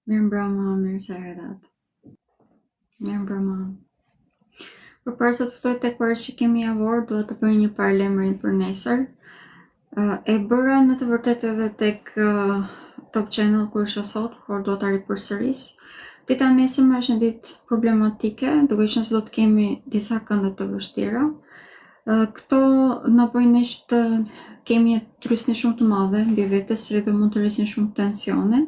Mirë mbrëma, mirë se erdhat. Mirë mbrëma. Përpara se të filloj tek parashikimi javor, dua të bëj një paralajmërim për nesër. E bëra në të vërtetë edhe tek Top Channel kur isha sot, por do ta ripërsëris. Dita e nesërme është një ditë problematike, duke qenë se do të kemi disa kënde të vështira. Këto na bëjnë ne që të kemi një trysni shumë të madhe mbi vetes, që do mund të rrisin shumë tensione.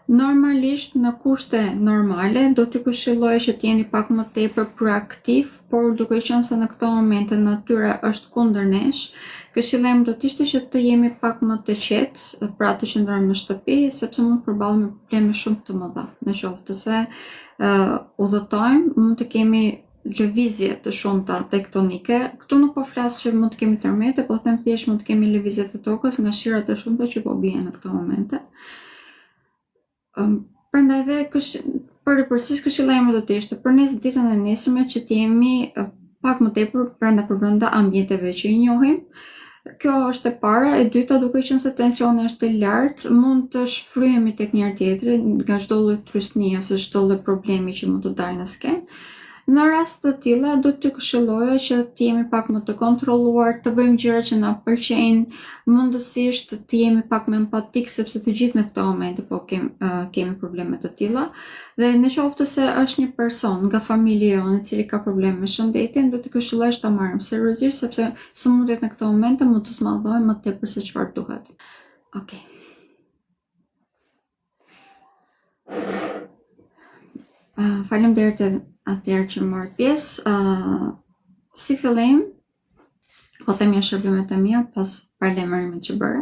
Normalisht në kushte normale do t'ju këshilloj që t'jeni pak më tepër proaktiv, por duke qenë se në këto momente natyra është kundër nesh, këshillem do t'ishte që të jemi pak më të qetë, pra të qëndrojmë në shtëpi, sepse mund të përballemi me probleme shumë të mëdha. Në qoftë se udhëtojmë, mund të kemi lëvizje të shumta tektonike. Këtu nuk po flas që mund të kemi tërmete, po them thjesht mund të kemi lëvizje të tokës nga shirat e shumta që po bien në këto momente. Prandaj dhe përpërsisht këshillimi do të ishte për ditën e nesërme që të jemi pak më tepër brenda ambienteve që i njohim. Kjo është e para. E dyta, duke qenë se tensioni është i lartë, mund të shfryhemi tek njëri tjetri nga çdo lloj trysnie ose çdo lloj problemi që mund të dalë në skenë. Në rast të tilla do t'ju këshilloja që të jemi pak më të kontrolluar, të bëjmë gjëra që na pëlqejnë, mundësisht të jemi pak më empatik, sepse të gjithë në këto momente po kemi probleme të tilla. Dhe në qoftë se është një person nga familja jonë i cili ka probleme me shëndetin, do t'i këshilloj që ta marrim seriozisht, sepse sëmundjet në këto momente mund të smallojnë më tepër se çfarë duhet. Okej. Faleminderit atëherë që morët pjesë. Si fillim, po them ja shërbimet e mia pas paralajmërimit që bëra.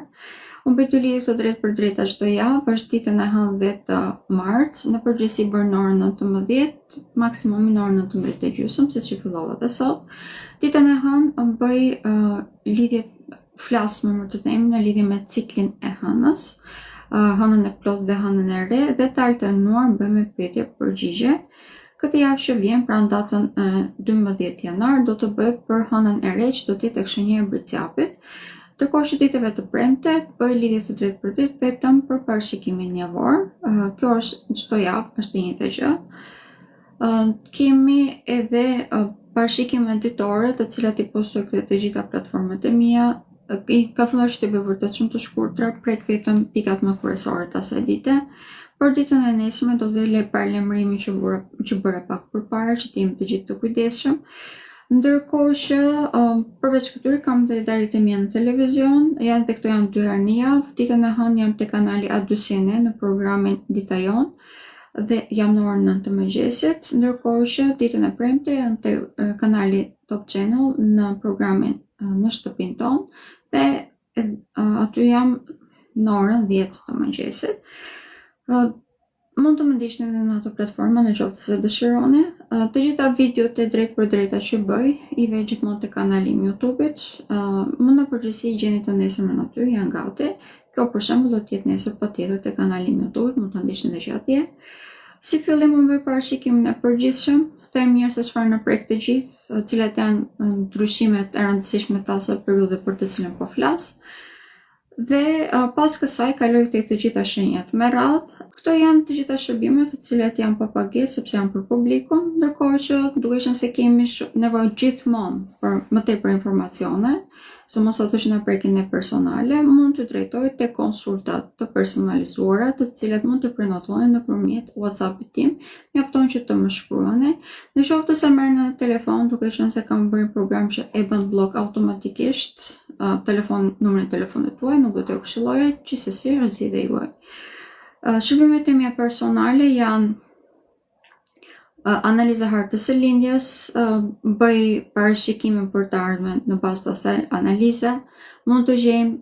Unë bëj 2 lidhje të drejtë për drejta çdo javë, është ditën e hënë 10 mart, në përgjithësi bërë në orën 19, maksimumi në orën 19:30, siç që fillova dhe sot. Ditën e hënë bëj lidhje, flas më të them në lidhje me ciklin e hënës, hënën e plotë dhe hënën e re, dhe të alternuar bëjmë pyetje përgjigje. Këtë javë që vjen, pra në datën 12 janar, do të bëj për hënën e re që do të jetë tek shenjia e Bricjapit. Ndërkohë që ditëve të premte, bëj lidhje të drejtë për drejtë vetëm për parashikimin javor. Kjo është çdo javë, është e njëjta gjë. Kemi edhe parashikime ditore, të cilat i postoj këtë të gjitha platformat e mia. Ka filluar që të bëj vërtet shumë të shkurtra, prek vetëm pikat më kryesore të asaj dite. Për ditën e nesërme do të vëllë paralajmërimin që bëra pak përpara, që të jemi të gjithë të kujdesshëm. Ndërkohë që përveç këtyre kam dhe dalit e mia në televizion, janë këto 2 herë në javë. Ditën e hënë jam te kanali A2 në programin Dita Jon dhe jam në orën 9 të mëngjesit, ndërkohë që ditën e premte jam te kanali Top Channel në programin Në shtëpinë tonë dhe aty jam në orën 10 të mëngjesit. Mund të më ndiqni edhe në ato platforma në qoftë se dëshironi. Të gjitha videot e drejtë për drejta që bëj, i ve gjithmonë te kanali im YouTube-it. Më në përgjithësi gjeni të nesërmen aty, janë gati. Kjo për shembull do të jetë nesër patjetër te kanali im YouTube, mund ta ndiqni edhe atje. Si fillim unë bëj parashikimin e përgjithshëm, them mirë se çfarë na prek të gjithë, cilat janë ndryshimet e rëndësishme të asaj periudhe për të cilën po flas. Dhe pas kësaj kaloj tek të gjitha shenjat me radhë. Këto janë të gjitha shërbimet të cilat janë pa pagesë sepse janë për publikun, ndërkohë që duke qenë se kemi nevojë gjithmonë për më tepër informacione, sidomos ato që na prekin ne personale, mund të drejtoj tek konsultat të personalizuara, të cilat mund të prenotoni nëpërmjet WhatsApp-it tim. Mjafton që të më shkruani. Në qoftë se merrni në telefon, duke qenë se kam bërë një program që e bën blok automatikisht numrin e telefonit tuaj, nuk do t'ju këshilloja gjithsesi rrezikë juaj. Shërbimet e mia personale janë analiza hartës së lindjes, bëj parashikime për të ardhmen në bazë të asaj analize, mund të gjejmë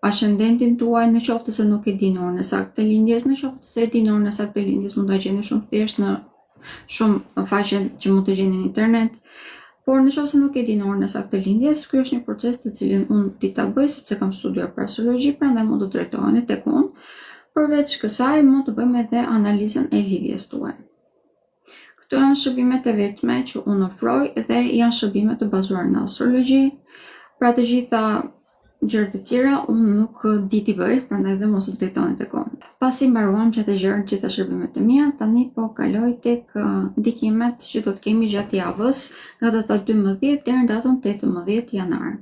ascendentin tuaj në qoftë se nuk e dini orën e saktë të lindjes, në qoftë se e dini orën e saktë të lindjes mund ta gjeni shumë thjesht në shumë faqe që mund të gjeni në internet. Por në qoftë se nuk e dini orën e saktë të lindjes, ky është një proces të cilin unë di ta bëj sepse kam studiuar për astrologji, prandaj mund të drejtoheni tek unë. Përveç kësaj, mund të bëjmë edhe analizën e lidhjes tuaj. Këto janë shërbimet e vetme që unë ofroj dhe janë shërbime të bazuara në astrologji. Pra të gjitha gjërat e tjera unë nuk di t'i bëj, prandaj dhe mos u drejtoni tek unë. Pasi mbaruam që të gjërat, gjitha shërbimet e mia, tani po kaloj tek ndikimet që do të kemi gjatë javës, nga data 12 deri në datën 18 janar.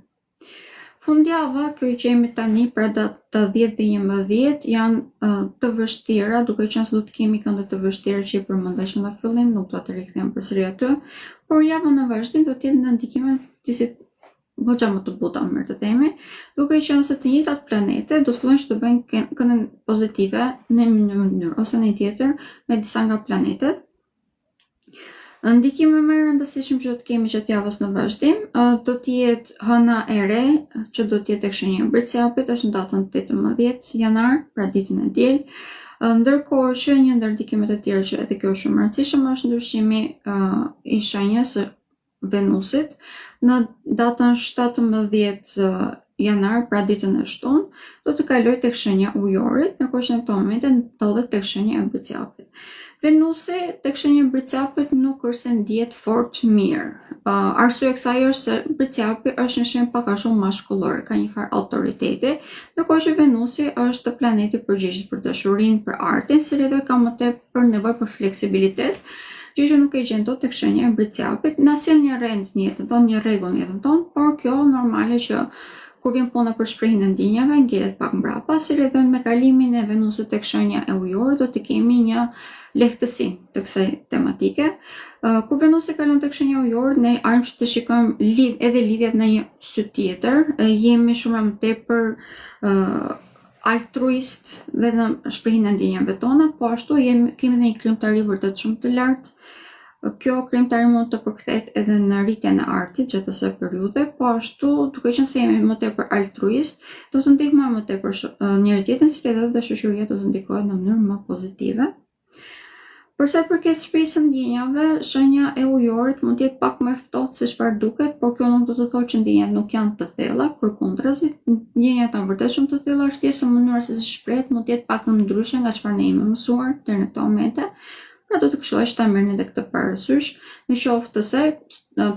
Fundjava, kjo që jemi tani pra data 10 dhe 11 janë të vështira, duke qenë se do të kemi kënde të vështira që i përmendeshëm në fillim, nuk do të rikthehem përsëri aty, por javën e vazhdim do të jetë në ndikime disi goxha më të buta, mirë të themi, duke qenë se të njëjtat planete do të fillojnë që të bëjnë këndën pozitive në një mënyrë ose në tjetër me disa nga planetet. Ndikime më rëndësishëm që do të kemi gjatë javës në vazhdim do të jetë hëna e re që do të jetë tek shenja e Mbretësjapit, është në datën 18 janar, pra ditën e diel. Ndërkohë që një ndër ndikimet e tjera që edhe kjo është shumë e rëndësishme është ndryshimi i shenjës së Venusit në datën 17 janar, pra ditën e shtunë, do të kaloj tek shenja ujorit, ndërkohë që në këtë moment ndodhet tek shenja e Mbretësjapit. Venusi tek shenja e Mbretësjapit nuk është se ndihet fort mirë. Arsyeja e kësaj është se Mbretësjapi është një shenjë pak a shumë mashkullore, ka një farë autoriteti, ndërkohë që Venusi është planeti i përgjegjës për dashurinë, për artin, si edhe ka më tepër nevojë për fleksibilitet, gjë që nuk e gjen dot tek shenja e Mbretësjapit. Na sjell një rend në jetën tonë, një rregull në jetën tonë, por kjo normale që kur vjen puna për shprehjen e ndjenjave, ngelet pak mbrapa, si edhe me kalimin e Venusit tek shenja e ujorit do të kemi një lehtësi të kësaj tematike. Kur Venusi kalon tek shenja ujorit, ne arrim që të shikojmë edhe lidhjet në një sy tjetër, jemi shumë më tepër altruist dhe në shprehjen e ndjenjave tona, po ashtu kemi një krimtari vërtet shumë të lartë. Kjo krimtari mund të përkthehet edhe në rritjen e artit gjatë asaj periudhe, po ashtu duke qenë se jemi më tepër altruist, do të ndihmojmë më tepër njëri tjetrin, si edhe dhe shoqëria do të ndikohet në mënyrë më pozitive. Për sa i përket shprehjes së ndjenjave, shenja e ujorit mund të jetë pak më ftohtë se çfarë duket, por kjo nuk do të thotë që ndjenjat nuk janë të thella, përkundrazi, ndjenjat janë vërtet shumë të thella, është thjesht mënyra se si shprehet mund të jetë pak ndryshe nga çfarë ne jemi mësuar deri në këtë moment. Pra do të këshilloj që ta merrni edhe këtë parasysh, në qoftë se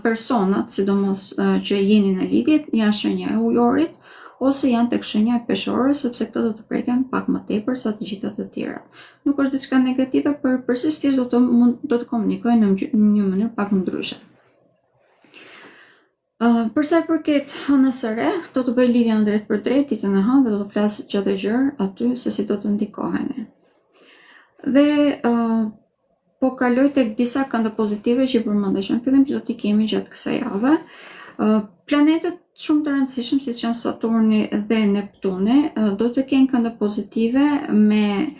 personat, sidomos që jeni në lidhje, janë shenja e ujorit ose janë tek shenja e peshorës, sepse këto do të preken pak më tepër sa të gjitha të tjerat. Nuk është diçka negative, por përsëri thjesht do të komunikojnë në një mënyrë pak ndryshe. Për sa i përket hënës së re, do të bëj lidhjen drejt për drejt ditën e hënë dhe do të flas çdo gjë aty se si do të ndikoheni. Dhe po kaloj tek disa kënde pozitive që i përmendeshëm në fillim që do t'i kemi gjatë kësaj jave. Planetet shumë të rëndësishëm siç janë Saturni dhe Neptuni do të kenë kënde pozitive me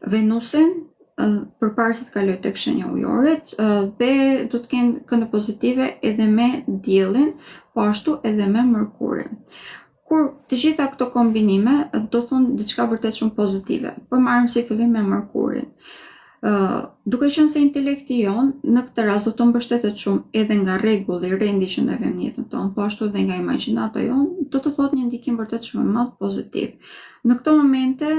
Venusin përpara se të kalojë tek shenja ujorit dhe do të kenë kënde pozitive edhe me Diellin, po ashtu edhe me Mërkurin. Kur të gjitha këto kombinime do thonë diçka vërtet shumë pozitive. Po marrim si fillim me Mërkurin. Duke qenë se intelekti jonë në këtë rast do të mbështetet shumë edhe nga rregulli, rendi që ne vëmë në jetën tonë, po ashtu edhe nga imagjinata jonë, do të thotë një ndikim vërtet shumë i madh pozitiv. Në këto momente,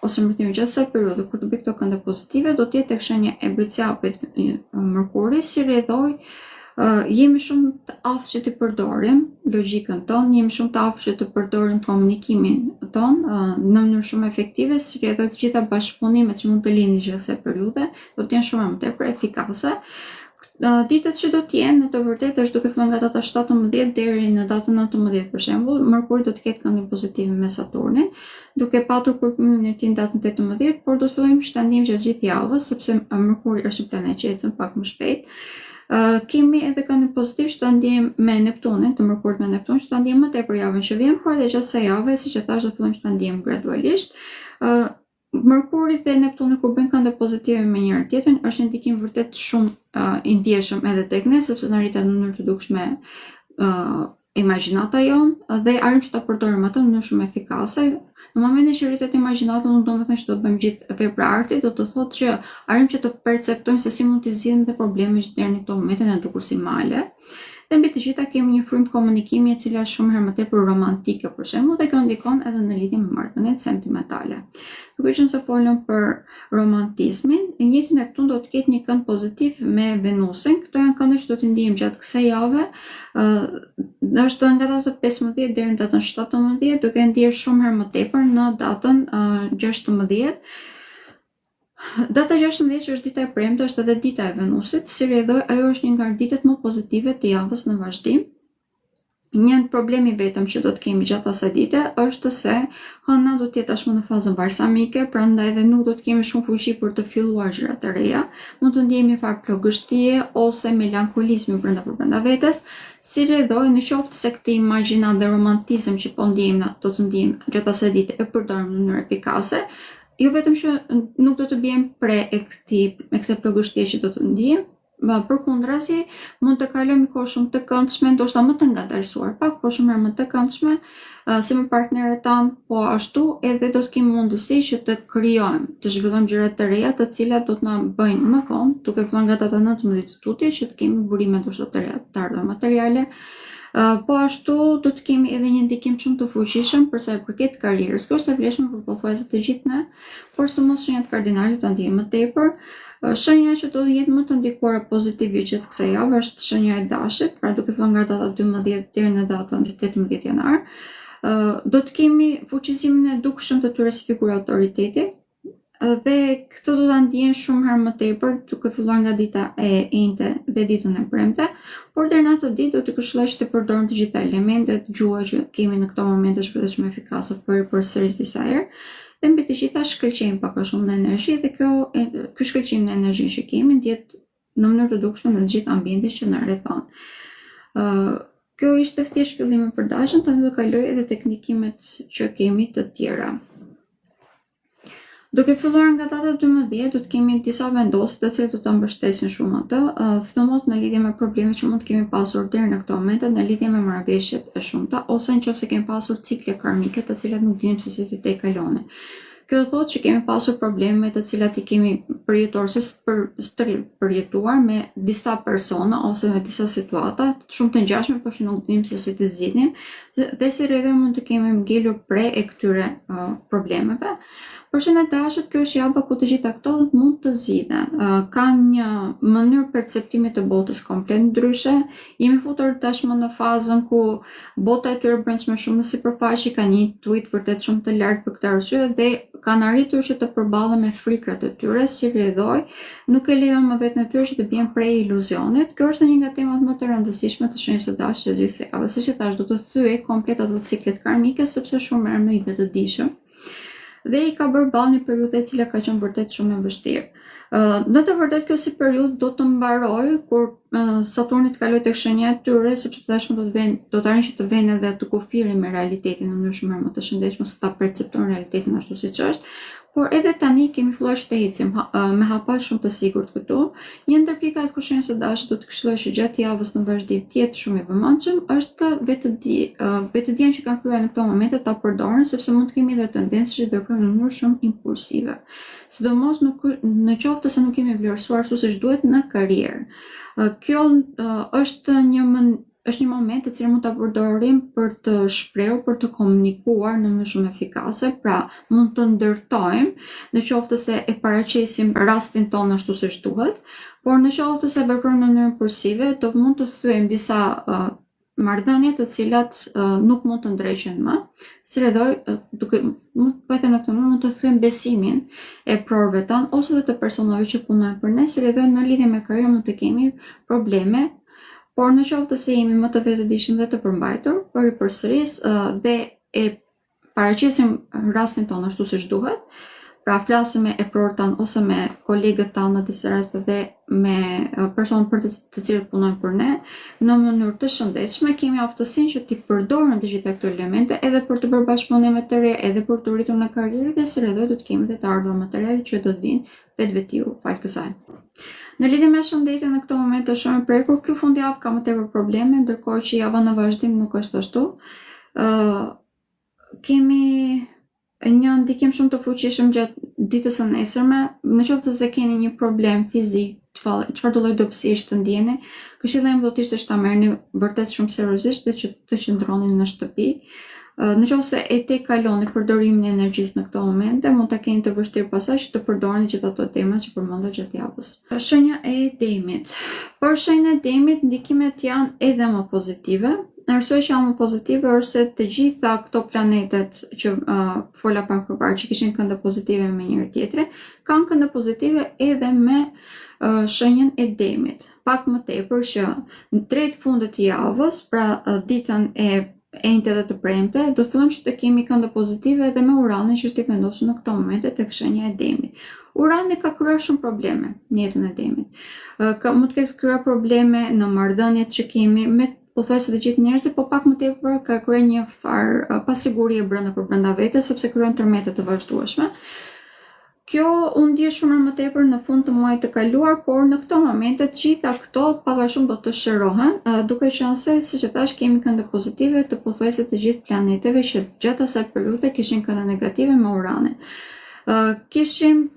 ose më thënë gjatë kësaj periudhe kur të bëj këto kënde pozitive, do të jetë tek shenja e Mbretësjapit Mërkuri, si rrjedhoj, jemi shumë të aftë që të përdorim logjikën tonë, jemi shumë të aftë që të përdorim komunikimin tonë në mënyrë shumë efektive, si edhe të gjitha bashkëpunimet që mund të lindin gjatë kësaj periudhe do të jenë shumë më tepër efikase. Ditët që do të jenë në të vërtetë është duke filluar nga data 17 deri në datën 19 për shembull, Mërkuri do të ketë këndë pozitive me Saturnin, duke patur përpymin e tij në datën 18, por do të fillojmë që ta ndjejmë gjatë gjithë javës, sepse Mërkuri është një planet që ecën pak më shpejt. Kemi edhe këndë pozitiv që ta ndjejmë me Neptunin, të Mërkurit me Neptunin, që ta ndjejmë më tepër javën që vjen, por edhe gjatë kësaj jave, siç e thash, do fillojmë që ta ndjejmë gradualisht. Mërkuri dhe Neptuni kur bëjnë kënde pozitive me njëri tjetrin, është një ndikim vërtet shumë i ndjeshëm edhe tek ne, sepse na rritet në mënyrë të dukshme imagjinata jonë dhe arrim që ta përdorim atë në mënyrë shumë efikase. Në momentin që rritet imagjinata, nuk do të thënë që do të bëjmë gjithë vepra arti, do të thotë që arrim që të perceptojmë se si mund të zgjidhim të problemet që deri në këtë moment janë dukur si male. Dhe mbi të gjitha kemi një frymë komunikimi e cila është shumë herë më tepër romantike për shembull, dhe kjo ndikon edhe në lidhje me marrëdhëniet sentimentale. Duke qenë se folëm për romantizmin, e njëjti Neptun do të ketë një kënd pozitiv me Venusin. Këto janë kënde që do t'i ndijmë gjatë kësaj jave. Është nga data 15 deri në datën 17, duke ndier shumë herë më tepër në datën 16. Data 16 që është dita e premte është edhe dita e Venusit, si rrjedhoj ajo është një nga ditët më pozitive të javës në vazhdim. Një problemi vetëm që do të kemi gjatë asaj dite është se hëna do të jetë tashmë në fazën balsamike, prandaj edhe nuk do të kemi shumë fuqi për të filluar gjëra të reja. Mund të ndjejmë një farë plogështie ose melankolizmi brenda vetes, si rrjedhoj në qoftë se këtë imagjinat dhe romantizëm që po ndjejmë do të ndjejmë gjatë asaj dite e përdorim në mënyrë efikase. Jo vetëm që nuk do të bëjmë pre e kësaj plogështie që do të ndjejmë, përkundrazi mund të kalojmë kohë shumë të këndshme, ndoshta më të ngadalësuar pak, por shumë herë më të këndshme si me partnerët tanë, po ashtu edhe do të kemi mundësi që të krijojmë, të zhvillojmë gjëra të reja, të cilat do të na bëjnë më vonë, duke filluar nga data 19 të tutje, që të kemi burime ndoshta të reja të ardhur materiale. Po ashtu do të kemi edhe një ndikim shumë të fuqishëm për sa i përket karrierës. Kjo është e vlefshme për pothuajse të gjithë ne, por së mos shenjat kardinale të ndjejmë më tepër. Shenja që do të jetë më të ndikuara pozitivisht gjithë kësaj jave është shenja e dashit, pra duke filluar nga data 12 deri në datën 18 janar. Do të kemi fuqizimin e dukshëm të tyre si figura autoriteti, dhe këtë do ta ndjejmë shumë herë më tepër duke filluar nga dita e enjte dhe ditën e premte, por deri në atë ditë do të këshilloj që të përdorim të gjitha elementet gjuha që kemi në këto momente shpërndet shumë efikase për përsëris disa herë, dhe mbi të gjitha shkëlqejmë pak a shumë në energji, dhe ky shkëlqim në energji që kemi ndjet në mënyrë të dukshme në të gjithë ambientin që na rrethon. Kjo ishte thjesht fillimi për dashën, tani do kaloj edhe tek ndikimet që kemi të tjera. Duke filluar nga data 12, do të kemi disa vendosje të cilat do ta mbështesin shumë atë, sidomos në lidhje me problemet që mund të kemi pasur deri në këtë moment, në lidhje me marrëveshjet e shumta, ose nëse kemi pasur cikle karmike të cilat nuk dinim se si të kalojnë. Kjo do thotë që kemi pasur probleme të cilat i kemi përjetuar përjetuar me disa persona ose me disa situata shumë të ngjashme, por që nuk dinim se si të zgjidhnim, dhe si rrjedhë mund të kemi ngelur pre e këtyre problemeve. Por që në dashët, kjo është java ku të gjitha këto mund të zgjidhen. Kanë një mënyrë perceptimi të botës komplet ndryshe. Jemi futur tashmë në fazën ku bota e tyre brendshme shumë në sipërfaqe ka një intuit vërtet shumë të lartë për këtë arsye, dhe kanë arritur që të përballen me frikrat e tyre, si rrjedhoj, nuk e lejojnë më veten e tyre që të bien prej iluzionit. Kjo është një nga temat më të rëndësishme të shenjës së dashit të gjithë javës. Siç e thash, do të thyej komplet ato ciklet karmike sepse shumë herë më i vetëdijshëm, dhe i ka bërë ballë një periudhë e cila ka qenë vërtet shumë e vështirë. Në të vërtetë kjo si periudhë do të mbarojë kur Saturni të kalojë tek shenja e tyre, sepse tashmë do të arrijnë që të vënë edhe të kufirin me realitetin në mënyrë shumë më të shëndetshme, ose ta perceptojnë realitetin ashtu siç është. Por edhe tani kemi filluar që të ecim me hapa shumë të sigurt këtu. Një ndër pikat ku shenja e dashit do të këshilloj që gjatë javës në vazhdim të jetë shumë i vëmendshëm është vetëdija që kanë kryer në këto momente ta përdoren, sepse mund të kemi edhe tendencë që të veprojmë në mënyrë shumë impulsive. Sidomos në qoftë se nuk kemi vlerësuar ashtu siç duhet në karrierë. Kjo është një moment të cilin mund ta përdorim për të shprehur, për të komunikuar në mënyrë shumë efikase, pra mund të ndërtojmë në qoftë se e paraqesim rastin tonë ashtu siç duhet, por në qoftë se veprojmë në mënyrë impulsive, do mund të thyejmë disa marrëdhënie të cilat nuk mund të ndreqen më, si rrjedhoj mund të thyejmë besimin e prorëve tanë ose edhe të personave që punojnë për ne, si rrjedhoj në lidhje me karrierën mund të kemi probleme. Por në qoftë se jemi më të vetëdijshëm dhe të përmbajtur, përsëris dhe e paraqesim rastin tonë ashtu siç duhet, pra flasim me eprorët tanë ose me kolegët tanë në disa raste dhe me personat për të cilët punojnë për ne, në mënyrë të shëndetshme, kemi aftësinë që t'i përdorim të gjitha këto elemente edhe për të bërë bashkëpunime të reja, edhe për të rritur në karrierë, dhe si rrjedhoj do të kemi edhe të ardhur materiale që do të vinë vetvetiu fal kësaj. Në lidhje me shëndetin në këto momente është shumë e prekur, ky fundjavë ka më tepër probleme, ndërkohë që java në vazhdim nuk është ashtu. Kemi një ndikim shumë të fuqishëm gjatë ditës së nesërme, në qoftë se keni një problem fizik çfarë do lloj dobësish të ndjeni. Këshilla ime do të ishte që ta merrni vërtet shumë seriozisht dhe që të qëndroni në shtëpi. Në qoftë se e te kaloni përdorimin e energjisë në këto momente, mund ta keni të vështirë pasaj që të përdorni gjithë ato tema që përmenda gjatë javës. Shenja e Demit. Për shenjën e Demit, ndikimet janë edhe më pozitive. Arsyeja që janë më pozitive është se të gjitha këto planetet që fola pak përpara që kishin kënde pozitive me njëri tjetrin, kanë kënde pozitive edhe me shenjën e Demit. Pak më tepër që në drejt fundit të javës, pra ditën e enjte dhe të premte, do të fillojmë që të kemi kënde pozitive edhe me Uranin që është i vendosur në këto momente tek shenja e Demit. Urani ka kryer shumë probleme në jetën e Demit. Mund të ketë kryer probleme në marrëdhëniet që kemi me pothuajse të gjithë njerëzit, po pak më tepër ka kryer një farë pasigurie brenda vetes sepse kryen tërmete të vazhdueshme. Kjo u ndje shumë më tepër në fund të muajit të kaluar, por në këto momente të gjitha këto pak a shumë do të shërohen, duke qenë se, siç e thash, kemi kënde pozitive të pothuajse të gjithë planeteve që gjatë asaj periudhe kishin kënde negative me Uranin. Kishim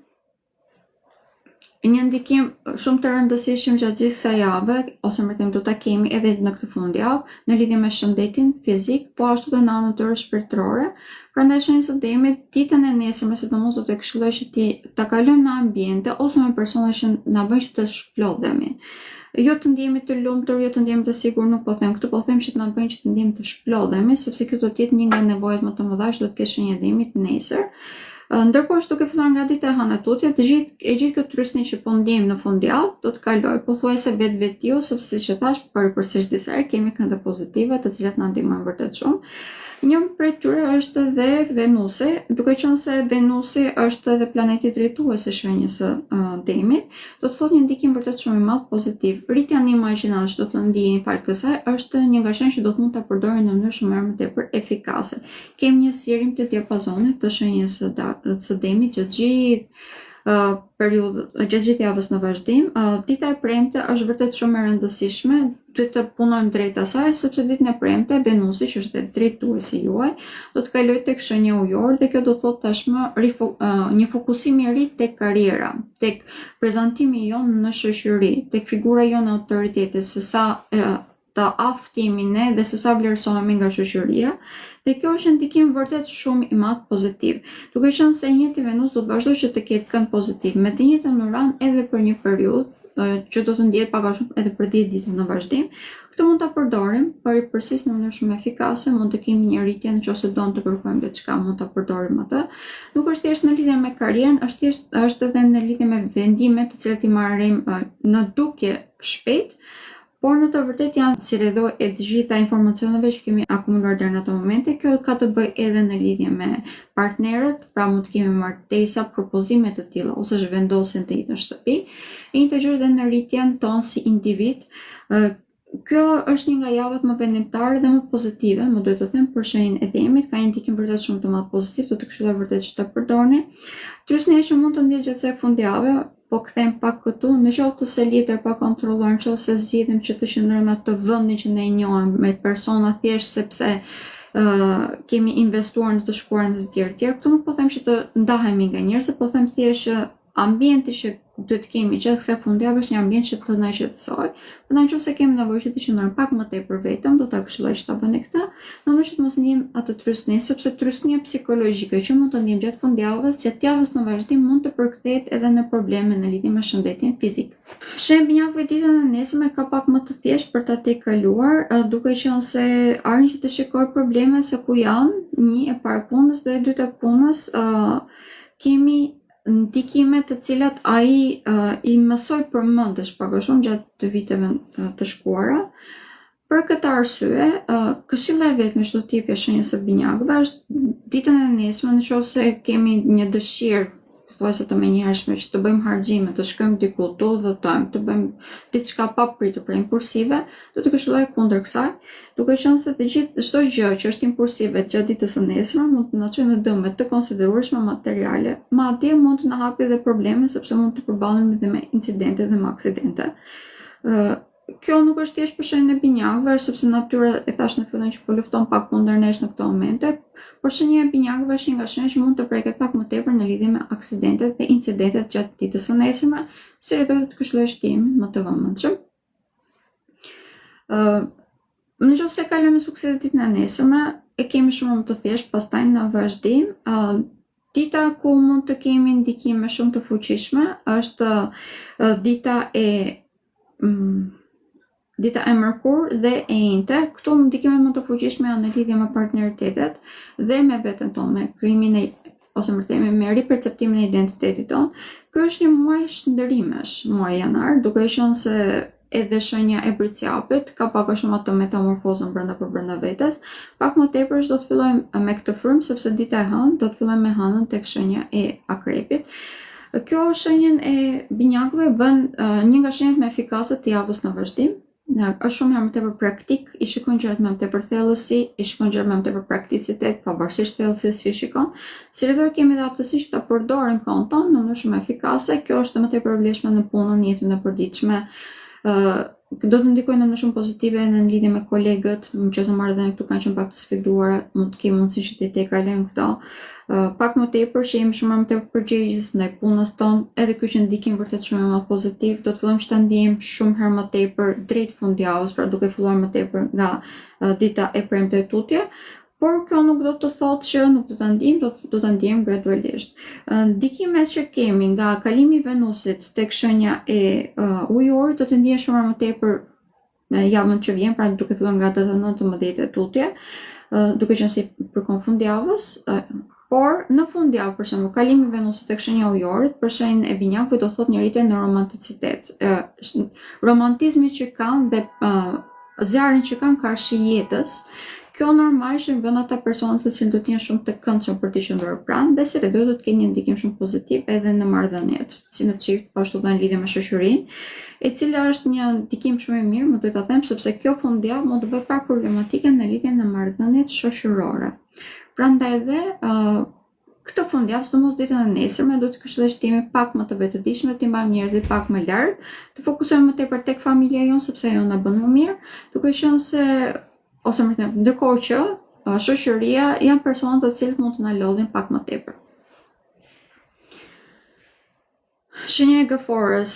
një ndikim shumë të rëndësishëm gjatë gjithë kësaj jave, ose më do ta kemi edhe në këtë fundjavë, në lidhje me shëndetin fizik, po ashtu edhe në anën tërë shpirtërore. Prandaj shenjës së Demit, ditën e nesërme sidomos do të këshilloj që ta kalojmë në ambiente ose me persona që na bëjnë që të shplodhemi. Jo të ndjemi të lumtur, jo të ndjemi të sigurt, nuk po them këtë, po them që të na bëjnë që të ndjemi të shplodhemi, sepse kjo do të jetë një nga nevojat më të mëdha që do të ketë shenja e Demit nesër. Ndërkohë duke filluar nga dita e Hanatutjes, gjithë këtë trysni që po ndjejmë në fundjavë do të kalojë pothuajse vetvetio, sepse siç e thash, përsëri disa herë kemi kënde pozitive, të cilat na ndihmojnë vërtet shumë. Një prej tyre është edhe Venusi, duke qenë se Venusi është edhe planeti drejtues i shenjës së Demit, do të thotë një ndikim vërtet shumë i madh pozitiv. Rritja në imagjinat që do të ndijeni fal kësaj është një nga shenjat që do të mund ta përdorni në mënyrë shumë më tepër efikase. Kemi një sjellim të diapazonit të shenjës së Demit gjatë gjithë javës në vazhdim. Dita e premte është vërtet shumë e rëndësishme, duhet të punojmë drejt asaj, sepse ditën e premte Venusi, që është drejtuesi juaj, do të kalojë tek shenja ujor dhe kjo do të thotë tashmë një fokusim i ri tek karriera, tek prezantimi jon në shoqëri, tek figura jon e autoritetit, se sa të aftë jemi ne dhe se sa vlerësohemi nga shoqëria, dhe kjo është një ndikim vërtet shumë i madh pozitiv. Duke qenë se njëjti Venus do të vazhdojë që të ketë kënd pozitiv me të njëjtën Uran edhe për një periudhë që do të ndjehet pak a shumë edhe për 10 ditë në vazhdim. Këtë mund ta përdorim përgjithsisht në mënyrë shumë efikase, mund të kemi një rritje nëse don të kërkojmë diçka, mund ta përdorim atë. Nuk është thjesht në lidhje me karrierën, është edhe në lidhje me vendimet të cilat i marrim në dukje shpejt, por në të vërtet janë si rrjedhoj e të gjitha informacioneve që kemi akumuluar deri në ato momente. Kjo ka të bëjë edhe në lidhje me partnerët, pra mund të kemi martesa, propozime të tilla ose zhvendosjen të jetën në shtëpi, e një të gjë edhe në rritjen tonë si individ. Kjo është një nga javat më vendimtare dhe më pozitive, më duhet të them, për shenjën e Demit, ka një ndikim vërtet shumë të madh pozitiv, do të këshilloj vërtet që ta përdorni. Trysnia që mund të ndjehet gjatë kësaj fundjave, po kthem pak këtu, në qoftë se lidhja pa kontrolluar, nëse zgjidhim që të qëndrojmë në atë vendin që ne e njohim me persona thjesht sepse kemi investuar në të shkuarën e të tjerë, këtu nuk po them që të ndahemi nga njerëzit, po them thjesht që ambienti që duhet kemi gjatë kësaj fundjavë është një ambient që të na shqetësoj. Prandaj nëse kemi nevojë që të qëndrojmë pak më tepër vetëm, do ta këshilloj që ta bëni këtë, në mënyrë që të mos ndjejmë atë trysni, sepse trysnia psikologjike që mund të ndjejmë gjatë fundjavës, gjatë javës në vazhdim mund të përkthehet edhe në probleme në lidhje me shëndetin fizik. Shenja e Binjakëve ditën e nesërme ka pak më të thjeshtë për ta tejkaluar, duke qenë se arrin që të shikoj probleme se ku janë, një e para punës dhe e dyta punës, kemi ndikime të cilat ai i mësoi përmendesh pak a shumë gjatë të viteve të shkuara. Për këtë arsye, këshilla e vetme që do t'i jepja shenjës së Binjakëve është ditën e nesërme, nëse kemi një dëshirë pothuajse të menjëhershme që të bëjmë harxime, të shkojmë diku, të udhëtojmë, të bëjmë diçka pa pritur për impulsive, do të këshilloj kundër kësaj, duke qenë se çdo gjë që është impulsive gjatë ditës së nesërme mund të na çojë në dëme të konsiderueshme materiale, madje mund të na hapë edhe probleme sepse mund të përballemi edhe me incidente dhe me aksidente. kjo nuk është thjesht për shenjën e binjakëve, është sepse natyra e thash në fillim që po lufton pak kundër nesh në këto momente, por shenja e binjakëve është një nga shenjat që mund të preket pak më tepër në lidhje me aksidentet dhe incidentet gjatë ditës së nesërme, si rretoj të këshillosh të jemi më të vëmendshëm. Nëse kalojmë me sukses ditën e nesërme, e kemi shumë më të thjeshtë pastaj në vazhdim. Dita ku mund të kemi ndikime shumë të fuqishme është dita e mërkur dhe e njëjtë. Këtu ndikime më të fuqishme janë në lidhje me partneritetet dhe me veten tonë, me krijimin ose më themi me riperceptimin e identitetit tonë. Ky është një muaj shndërimesh, muaji janar, duke qenë se edhe shenja e britsjapit ka pak a shumë atë metamorfozën brenda vetes. Pak më tepër do të fillojmë me këtë frymë sepse dita e hënë do të fillojmë me hënën tek shenja e akrepit. Kjo shenjën e binjakëve bën një nga shenjat më efikase të javës në vazhdim. Është shumë herë më tepër praktik, i shikon gjërat me më tepër thellësi, i shikon gjërat me më tepër prakticitet, pavarësisht thellësisë që i shikon. Si rretoj kemi dhe aftësinë që ta përdorim kohën tonë në mënyrë shumë efikase. Kjo është më tepër e vlefshme në punën, në jetën e përditshme. Do të ndikojnë në shumë pozitive edhe në lidhje me kolegët, nëse marrëdhëniet këtu kanë qenë pak të sfiduara, mund të kemi mundësi që të kalojmë këto. Pak më tepër që jemi shumë më tepër përgjegjës ndaj punës tonë, edhe ky që ndikim vërtet shumë më pozitiv, do të fillojmë të ndijmë shumë herë më tepër drejt fundjavës, pra duke filluar më tepër nga dita e premte e tutje. Por kjo nuk do të thotë që nuk do ta ndijmë, do ta ndijmë gradualisht. Ndikimet që kemi nga kalimi i Venusit tek shenja e ujorit do të ndihen shumë më tepër në javën që vjen, pra duke filluar nga data 19 e tutje, duke qenë si përkon fundjavës. Por në fundjavë, për shembull, kalimi i Venusit tek shenja ujorit për shenjën e binjakëve do thotë një rritje në romanticitet. Romantizmi që kanë dhe zjarrin që kanë karshi jetës. Kjo normalisht e bën ata personat të cilët do të jenë shumë të këndshëm për të qëndruar pranë dhe si rretoj do të kenë një ndikim shumë pozitiv edhe në marrëdhëniet, si në çift, po ashtu edhe në lidhje me shoqërinë, e cila është një ndikim shumë i mirë, më duhet ta them, sepse kjo fundjavë mund të bëjë pak problematike në lidhje me marrëdhëniet shoqërore. Prandaj edhe këtë fundjavë, sidomos ditën e nesërme, do të këshilloj të jemi pak më të vetëdijshme, të mbajmë njerëzit pak më larg, të fokusohemi më tepër tek familja jonë sepse ajo na bën më mirë, duke qenë se ose më them, ndërkohë që shoqëria janë persona të cilët mund të na lodhin pak më tepër. Shenja e gaforës.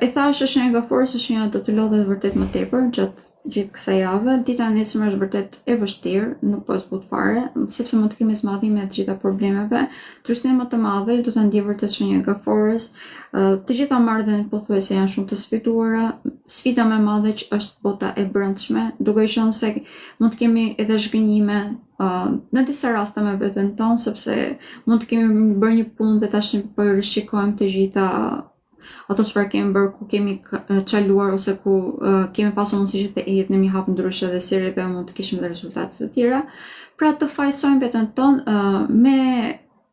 E thash që shenja e gaforës është shenja do të lodhet vërtet më tepër gjatë gjithë kësaj jave. Dita e nesërme është vërtet e vështirë, nuk po zbut fare, sepse mund të kemi zmadhime të gjitha problemeve. Tërësinë më të madhe do ta ndjej vërtet shenja e gaforës. Të gjitha marrëdhëniet pothuajse janë shumë të sfiduara. Sfida më e madhe që është bota e brendshme, duke qenë se mund të kemi edhe zhgënjime në disa raste me veten tonë, sepse mund të kemi bërë një punë dhe tash po i rishikojmë të gjitha ato çfarë kemi bërë, ku kemi çaluar ose ku kemi pasur mundësi që të jepnim një hap ndryshe dhe si rretoj mund të kishim edhe rezultate të tjera. Pra të fajsojmë veten tonë me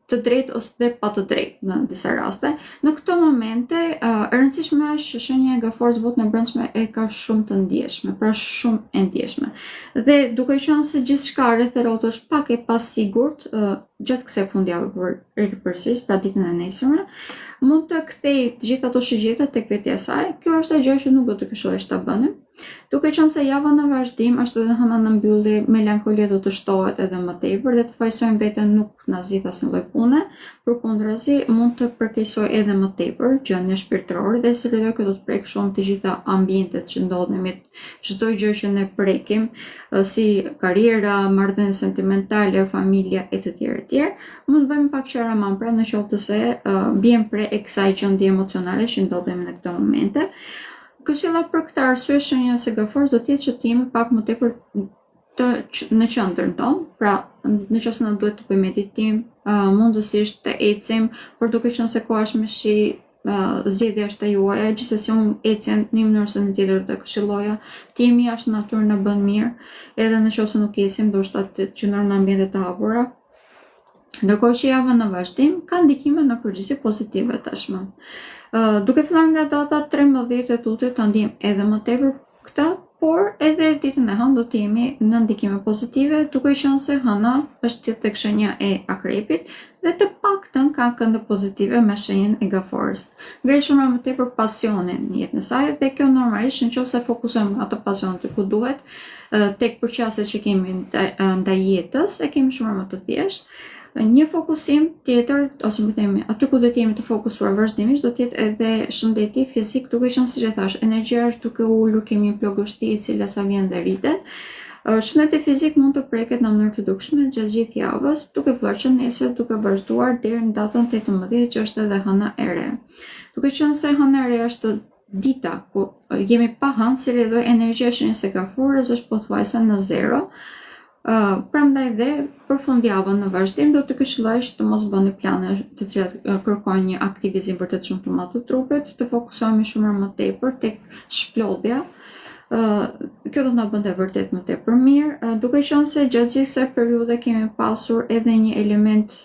të drejtë ose dhe pa të drejtë në disa raste. Në këto momente, e rëndësishme është që shenja e gaforës botën e brendshme e ka shumë të ndjeshme, pra shumë e ndjeshme. Dhe duke qenë se gjithçka rreth e rrotë është pak e pasigurt, gjatë kësaj fundjavë përsëris, pra ditën e nesërme, mund të kthej të gjitha ato shigjeta tek vetja e saj. Kjo është ajo që nuk do të këshilloj ta bënim. Duke qenë se java në vazhdim është edhe hëna në mbyllje, melankolia do të shtohet edhe më tepër dhe të fajsojmë veten nuk na zgjidh asnjë lloj pune, përkundrazi mund të përkeqësoj edhe më tepër gjendja shpirtërore dhe si rretoj do të prek shumë të gjitha ambientet që ndodhemi, çdo gjë që ne prekim, si karriera, marrëdhënie sentimentale, familja e të tjerë, mund të bëjmë pak qaraman pra në qoftë se bien pre e kësaj gjendje emocionale që ndodhemi në këto momente. Këshilla për këtë arsye shenja e gaforës do të jetë që të jemi pak më tepër në qendrën tonë, pra nëse na duhet të bëjmë meditim, mundësisht të ecim, por duke qenë se koha është me shi, zgjedhja është e juaja, gjithsesi unë ecjen në një mënyrë ose në tjetër do të këshilloja, të jemi jashtë natyrë na bën mirë, edhe nëse nuk ecim, ndoshta të qëndrojmë në ambiente të hapura. Ndërkohë që java në vazhdim ka ndikime në përgjithësi pozitive tashmë. Duke filluar nga data 13 e tutit të ndijmë edhe më tepër këtë, por edhe ditën e hënë do të jemi në ndikime pozitive, duke qenë se hëna është tek shenja e akrepit dhe të paktën ka këndë pozitive me shenjën e gaforës. Ngrej shumë më tepër pasionin në jetën e saj dhe kjo normalisht nëse fokusojmë atë pasion të ku duhet, tek përqasjet që kemi ndaj jetës, e kemi shumë më të thjeshtë. Një fokusim tjetër, ose më themi, aty ku do të jemi të fokusuar vazhdimisht, do të jetë edhe shëndeti fizik, duke qenë siç e thash, energjia është duke ulur, kemi një plogështi e cila sa vjen dhe rritet. Shëndeti fizik mund të preket në mënyrë të dukshme gjatë gjithë javës, duke filluar që nesër duke vazhduar deri në datën 18 që është edhe hëna e re. Duke qenë se hëna e re është dita ku jemi pa hënë, si rrjedhoj energjia e shenjës së gaforës është pothuajse në zero. Prandaj dhe për fundjavën në vazhdim do të këshilloj që të mos bëni plane të cilat kërkojnë një aktivizim vërtet shumë të madh të trupit, të fokusohemi shumë më tepër tek shplodhja. Kjo do të na bënte vërtet më tepër mirë, duke qenë se gjatë gjithë kësaj periudhe kemi pasur edhe një element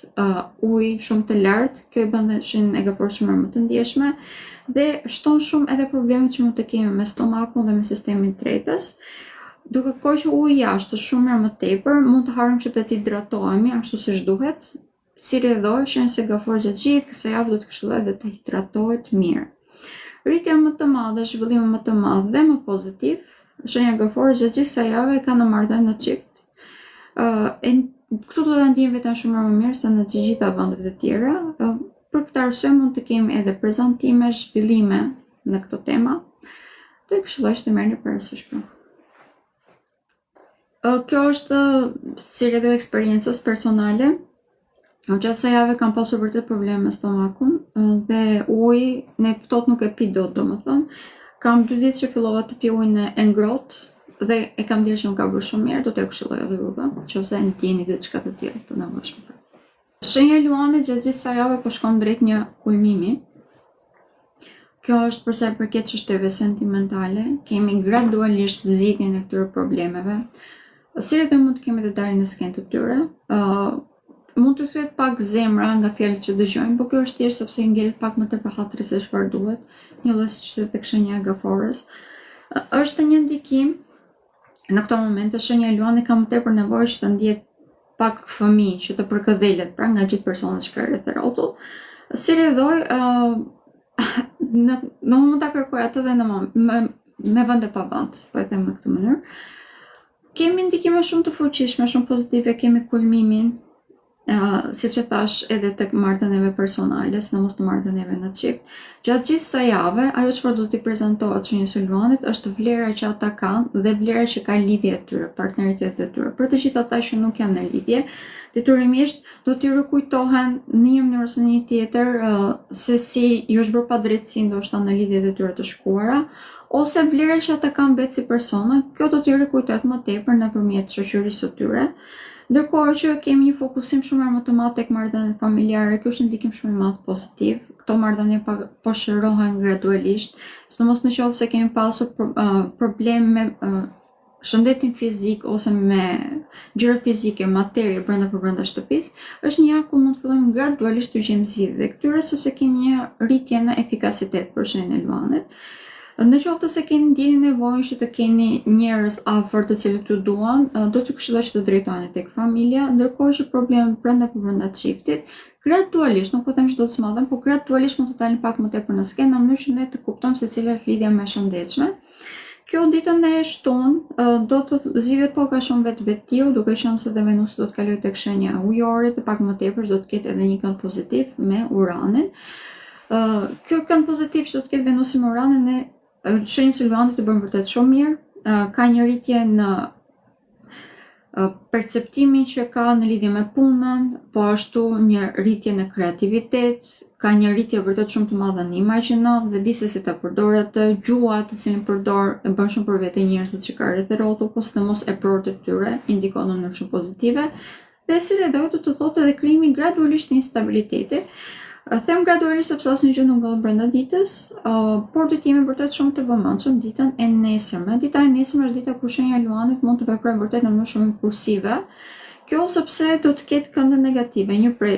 ujë shumë të lartë, kjo i bën shenjën e gaforës shumë më të ndjeshme dhe shton shumë edhe problemet që mund të kemi me stomakun dhe me sistemin tretës. Duke kohë që uji jashtë është shumë më tepër, mund të harrim që të hidratohemi ashtu siç duhet. Si rrjedhoj shenjën e gaforës gjatë gjithë kësaj javë do të këshilloj dhe të hidratohet mirë. Rritja më të madhe, zhvillimi më të madh dhe më pozitiv, shenja e gaforës gjatë gjithë kësaj jave ka në marrëdhënie në çift. Këtu do ta ndjejmë veten shumë më mirë se në të gjitha vendet e tjera. Për këtë arsye mund të kemi edhe prezantime, zhvillime në këtë tema. Do të këshilloj të merrni parasysh për. Kjo është si rrjedhë eksperiencës personale. Gjatë kësaj jave kam pasur vërtet probleme me stomakun dhe uji ne ftohtë nuk e pi dot, domethënë. Kam 2 ditë që fillova të pi ujin e ngrohtë dhe e kam ndier që nuk ka bërë shumë mirë, do t'ja këshilloj edhe juve, nëse ndjeni diçka të tillë të nevojshme. Shenja e luanit gjatë gjithë kësaj jave po shkon drejt një kulmimi. Kjo është për sa i përket çështjeve sentimentale, kemi gradualisht zgjidhjen e këtyre problemeve. Si rrjedhë mund të kemi të dalin në skenë të tyre. Mund të thyet pak zemra nga fjalët që dëgjojmë, por kjo është thjesht sepse ngjelet pak më tepër hatri se çfarë duhet, një lloj siç është tek shenja e gaforës. Është një ndikim në këto momente shenja e luanit ka më tepër nevojë që të ndihet pak fëmijë që të përkëdhelet pra nga gjithë personat që ka rreth rrotull. Si rrjedhoj në mund ta kërkoj atë dhe me vend e pa vend, po e them në këtë mënyrë. Kemi ndikime shumë të fuqishme, shumë pozitive, kemi kulmimin, siç e thash edhe tek marrëdhënieve personale, sidomos të marrëdhënieve në çift. Gjatë gjithë kësaj jave, ajo çfarë do t'i prezantohet shenjës së luanit është vlera që ata kanë dhe vlera që ka lidhja e tyre, partneritetet e tyre. Për të gjithë ata që nuk janë në lidhje, detyrimisht do t'i rikujtohen në një mënyrë ose në një tjetër se si ju është bërë padrejtësi ndoshta në lidhjet e tyre të shkuara, ose vlera që ata kanë vetë si persona, kjo do t'i rikujtohet më tepër nëpërmjet shoqërisë së tyre. Ndërkohë që kemi një fokusim shumë më të madh tek marrëdhëniet familjare, kjo është ndikim shumë i madh pozitiv. Këto marrëdhënie po shërohen gradualisht, sidomos nëse kemi pasur probleme me shëndetin fizik ose me gjëra fizike, materie brenda shtëpisë, është një javë ku mund të fillojmë gradualisht të gjejmë zgjidhje këtyre sepse kemi një rritje në efikasitet për shenjën e luanit. Në qoftë se keni ndjeni nevojën që të keni njerëz afër të cilët ju duan, do t'ju këshilloj që të drejtoheni tek familja, ndërkohë që problemet brenda çiftit gradualisht, nuk po them që do të smadhen, por gradualisht mund të dalin pak më tepër në skenë në mënyrë që ne të kuptojmë se cila është lidhja më e shëndetshme. Kjo ditën e shtunë do të zgjidhet po ka shumë vetvetiu, duke qenë se dhe Venusi do të kalojë tek shenja e ujorit, pak më tepër do të ketë edhe një kënd pozitiv me Uranin. Kjo kënd pozitiv që do të ketë Venusi me Uranin shenjës së luanit të bën vërtet shumë mirë, ka një rritje në perceptimin që ka në lidhje me punën, po ashtu një rritje në kreativitet, ka një rritje vërtet shumë të madhe në imagjino dhe di se si ta përdor atë, gjua të cilën përdor e bën shumë për vete njerëzit që ka rreth rrotull, po sidomos e prorët e tyre indikon në mënyrë shumë pozitive. Dhe si rrjedhoj do të thotë edhe krijimi gradualisht të instabiliteti. Them gradualisht sepse asnjë gjë nuk ndodh brenda ditës, por do të jemi vërtet shumë të vëmendshëm ditën e nesërme. Dita e nesërme është dita kur shenja e luanit mund të veprojë vërtet në mënyrë shumë impulsive. Kjo sepse do të ketë këndë negative, një prej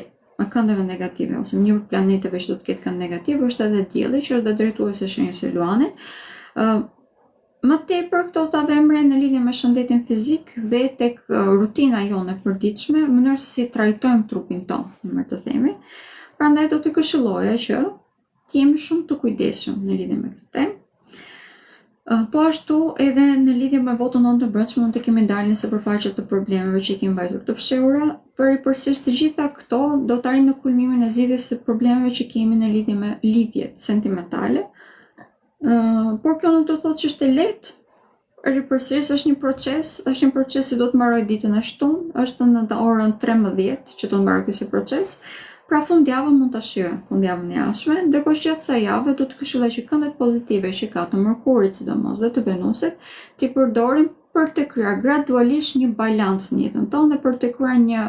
këndeve negative ose një prej planeteve që do të ketë këndë negative është edhe dielli që është drejtuesi i shenjës së luanit. Më tepër këto ta vëmre në lidhje me shëndetin fizik dhe tek rutina jonë e përditshme, mënyrë se si trajtojmë trupin tonë, më të themi. Prandaj do t'i këshilloja që t'jemi shumë të kujdesshëm në lidhje me këtë temë. Po ashtu edhe në lidhje me votën tonë të brendshme mund të kemi dalë në sipërfaqe të problemeve që i kemi mbajtur të fshehura, përgjithsisht të gjitha këto do të arrijnë në kulmimin e zgjidhjes së problemeve që kemi në lidhje me lidhjet sentimentale. Por kjo nuk do të thotë që është e lehtë. Përgjithsisht është një proces që do të mbarojë ditën e shtunë, është në orën 13 që do të mbarojë ky proces. Pra fundjavën mund ta shijojmë, fundjavën e jashtme, ndërkohë që gjatë kësaj jave do të këshilloj që këndet pozitive që ka të Mërkurit sidomos dhe të Venusit t'i përdorim për të krijuar gradualisht një balans në jetën tonë dhe për të krijuar një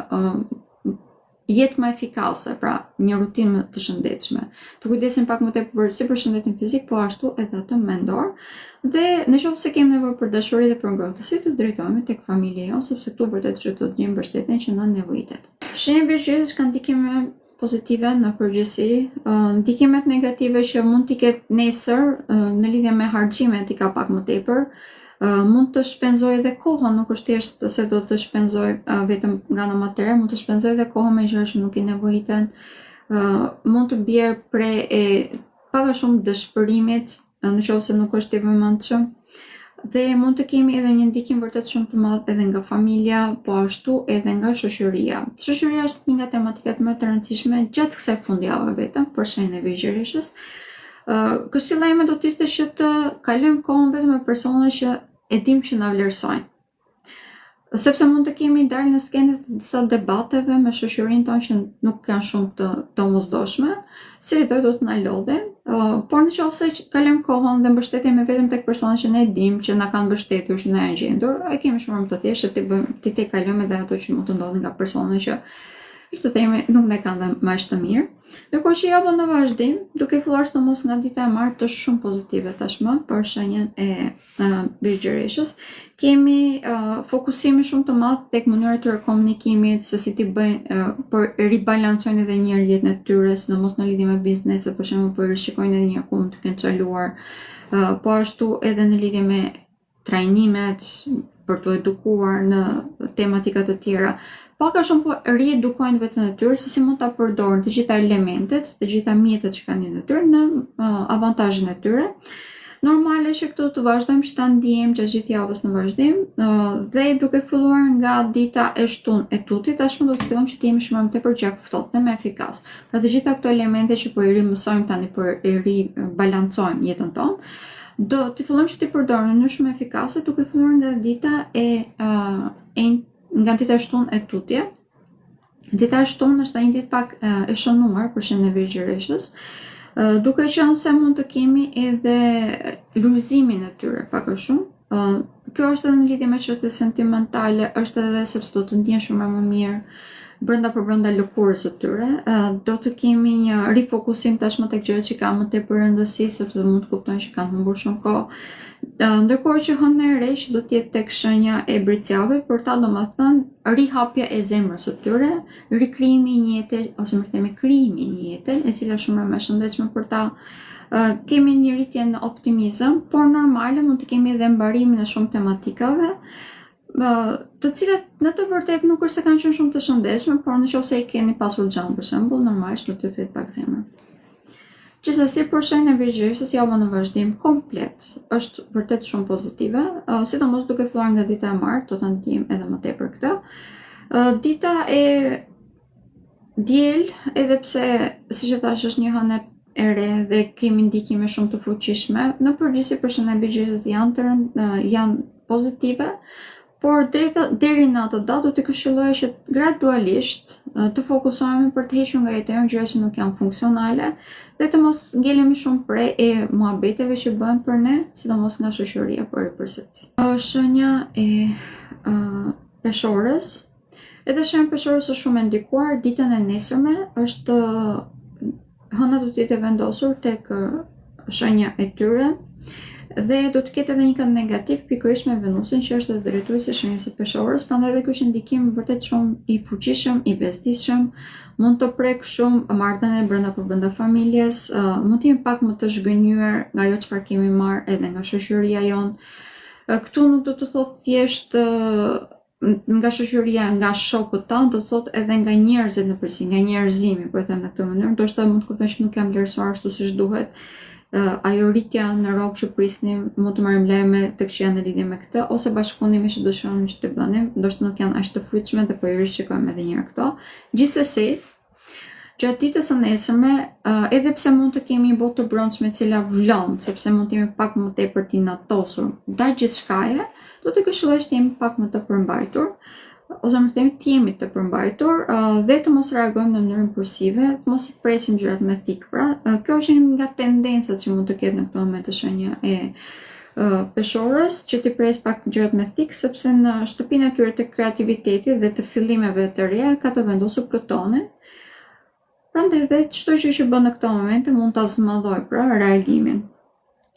jetë më efikase, pra një rutinë më të shëndetshme. Të kujdesim pak më tepër si për shëndetin fizik, po ashtu edhe atë mendor. Dhe nëse kemi nevojë për dashuri dhe për ngrohtësi, të drejtohemi tek familja jonë, sepse këtu vërtet që do të gjejmë mbështetjen që na nevojitet. Shenjat biologjike kanë ndikime pozitive në përgjithësi, ndikimet negative që mund t'i ketë nesër në lidhje me harximet i ka pak më tepër. Mund të shpenzoj edhe kohën, nuk është thjesht se do të shpenzoj vetëm nga ana materiale, mund të shpenzoj edhe kohën me gjëra që nuk i nevojiten. Mund të bjerë prej pak a shumë dëshpërimit, nëse nuk është i vëmendshëm. Dhe mund të kemi edhe një ndikim vërtet shumë të madh edhe nga familja, po ashtu edhe nga shoqëria. Shoqëria është një nga tematikat më të rëndësishme gjatë kësaj fundjave vetëm për shenjën e Virgjëreshës. Këshilla ime do të ishte që të kalojmë kohën vetëm me persona që e dim që na vlerësojnë. Sepse mund të kemi dalë në skenë të disa debateve me shoqërinë tonë që nuk kanë shumë të domosdoshme, si do të na lodhin, por nëse kalojmë kohën dhe mbështetemi vetëm tek personat që ne dim që na kanë mbështetur, që na janë gjendur, e kemi shumë më të thjeshtë të ti kalojmë edhe ato që mund të ndodhin nga persona që të themi nuk ne kanë dhe më të mirë. Ndërkohë që java në vazhdim, duke filluar sidomos nga dita e martë është shumë pozitive tashmë për shenjën e Virgjëreshës. Kemi fokusimin shumë të madh tek mënyra e tyre komunikimit, se si ti bëjnë për ribalancojnë edhe një herë jetën e tyre, sidomos në lidhje me bizneset, për shembull po rishikojnë edhe një ku mund të kenë çaluar, po ashtu edhe në lidhje me trajnimet për të edukuar në tematika të tjera. Pak a shumë po riedukojnë veten e tyre se si mund ta përdorin të gjitha elementet, të gjitha mjetet që kanë në tyre në avantazhin e tyre. Normale që këto të vazhdojmë që ta ndijmë gjatë gjithë javës në vazhdim, dhe duke filluar nga dita e shtunë e tutit, tashmë do të fillojmë që të jemi shumë më tepër gjak ftohtë dhe më efikas. Pra të gjitha këto elemente që po i rimësojmë tani, po i ribalancojmë jetën tonë, do të fillojmë që të përdorim në shumë efikase duke filluar nga dita nga dita e shtunë e tutje. Dita e shtunë është një ditë pak e shënuar për shenjën e Virgjëreshës, duke qenë se mund të kemi edhe luizimin e tyre pak a shumë. Kjo është edhe në lidhje me çështjet sentimentale, është edhe sepse do të ndihen shumë më mirë brenda lëkurës së tyre. Do të kemi një rifokusim tashmë tek gjërat që kanë më tepër rëndësi, sepse mund të kuptojnë që kanë humbur shumë kohë. Ndërkohë që hëna e re që do të jetë tek shenja e Bricjavit, për ta domethënë rihapja e zemrës së tyre, rikrijimi i një jete, ose më themi krijimi i një jete, e cila shumë më e shëndetshme për ta. Kemi një rritje në optimizëm, por normale mund të kemi edhe mbarimin e shumë tematikave, të cilat në të vërtetë nuk është se kanë qenë shumë të shëndetshme, por nëse i keni pasur xham për shembull, normalisht do të jetë pak zemër. Gjithsesi, për shenjën e Virgjëreshës, java në vazhdim komplet është vërtet shumë pozitive, sidomos duke filluar nga dita e martë, do ta ndijmë edhe më tepër këtë. Dita e diel, edhe pse siç e thash është një hënë e re dhe kemi ndikime shumë të fuqishme, në përgjithësi për shenjën e Virgjëreshës janë pozitive, por deri në atë datë do të këshilloja që gradualisht të fokusohemi për të hequr nga jeta jonë gjëra që nuk janë funksionale dhe të mos ngelemi shumë prej muhabeteve që bëhen për ne, sidomos nga shoqëria përpërsëri. Shenja e Peshorës, edhe shenja e Peshorës është shumë e ndikuar. Ditën e nesërme është hëna do të jetë vendosur tek shenja e tyre. Dhe do të ketë edhe një kënd negativ pikërisht me Venusin që është edhe drejtuesi i shenjës së peshorës, prandaj edhe ky është ndikim vërtet shumë i fuqishëm, i bezdisshëm, mund të prek shumë marrëdhënie brenda familjes, mund të jemi pak më të zhgënjur nga ajo çfarë kemi marrë edhe nga shoqëria jonë. Këtu nuk do të thotë thjesht nga shoqëria, nga shokët tanë, do të thotë edhe nga njerëzit nëpërsi, nga njerëzimi, po e them në këtë mënyrë, ndoshta mund të kuptoj që nuk jam vlerësuar ashtu siç duhet. Ajo rritja në rrogë që prisnim mund të marrim lajme tek që janë në lidhje me këtë, ose bashkëpunimi që dëshironim që të bënim, ndoshta nuk janë aq të frytshme dhe po i rishikojmë edhe një herë këto. Gjithsesi, gjatë ditës së nesërme, edhe pse mund të kemi një botë të brendshme e cila vlon, sepse mund të jemi pak më tepër të natosur ndaj gjithçkaje, do të këshilloj të jemi pak më të përmbajtur, ose më themi të jemi të përmbajtur dhe të mos reagojmë në mënyrë impulsive, të mos i presim gjërat me thik. Pra, kjo është një nga tendencat që mund të ketë në këtë moment të shenja e peshorës, që ti pres pak gjërat me thik, sepse në shtëpinë e tyre të kreativitetit dhe të fillimeve të reja ka të vendosur Plutonin. Prandaj edhe çdo gjë që bën në këtë moment mund ta zmadhoj pra reagimin.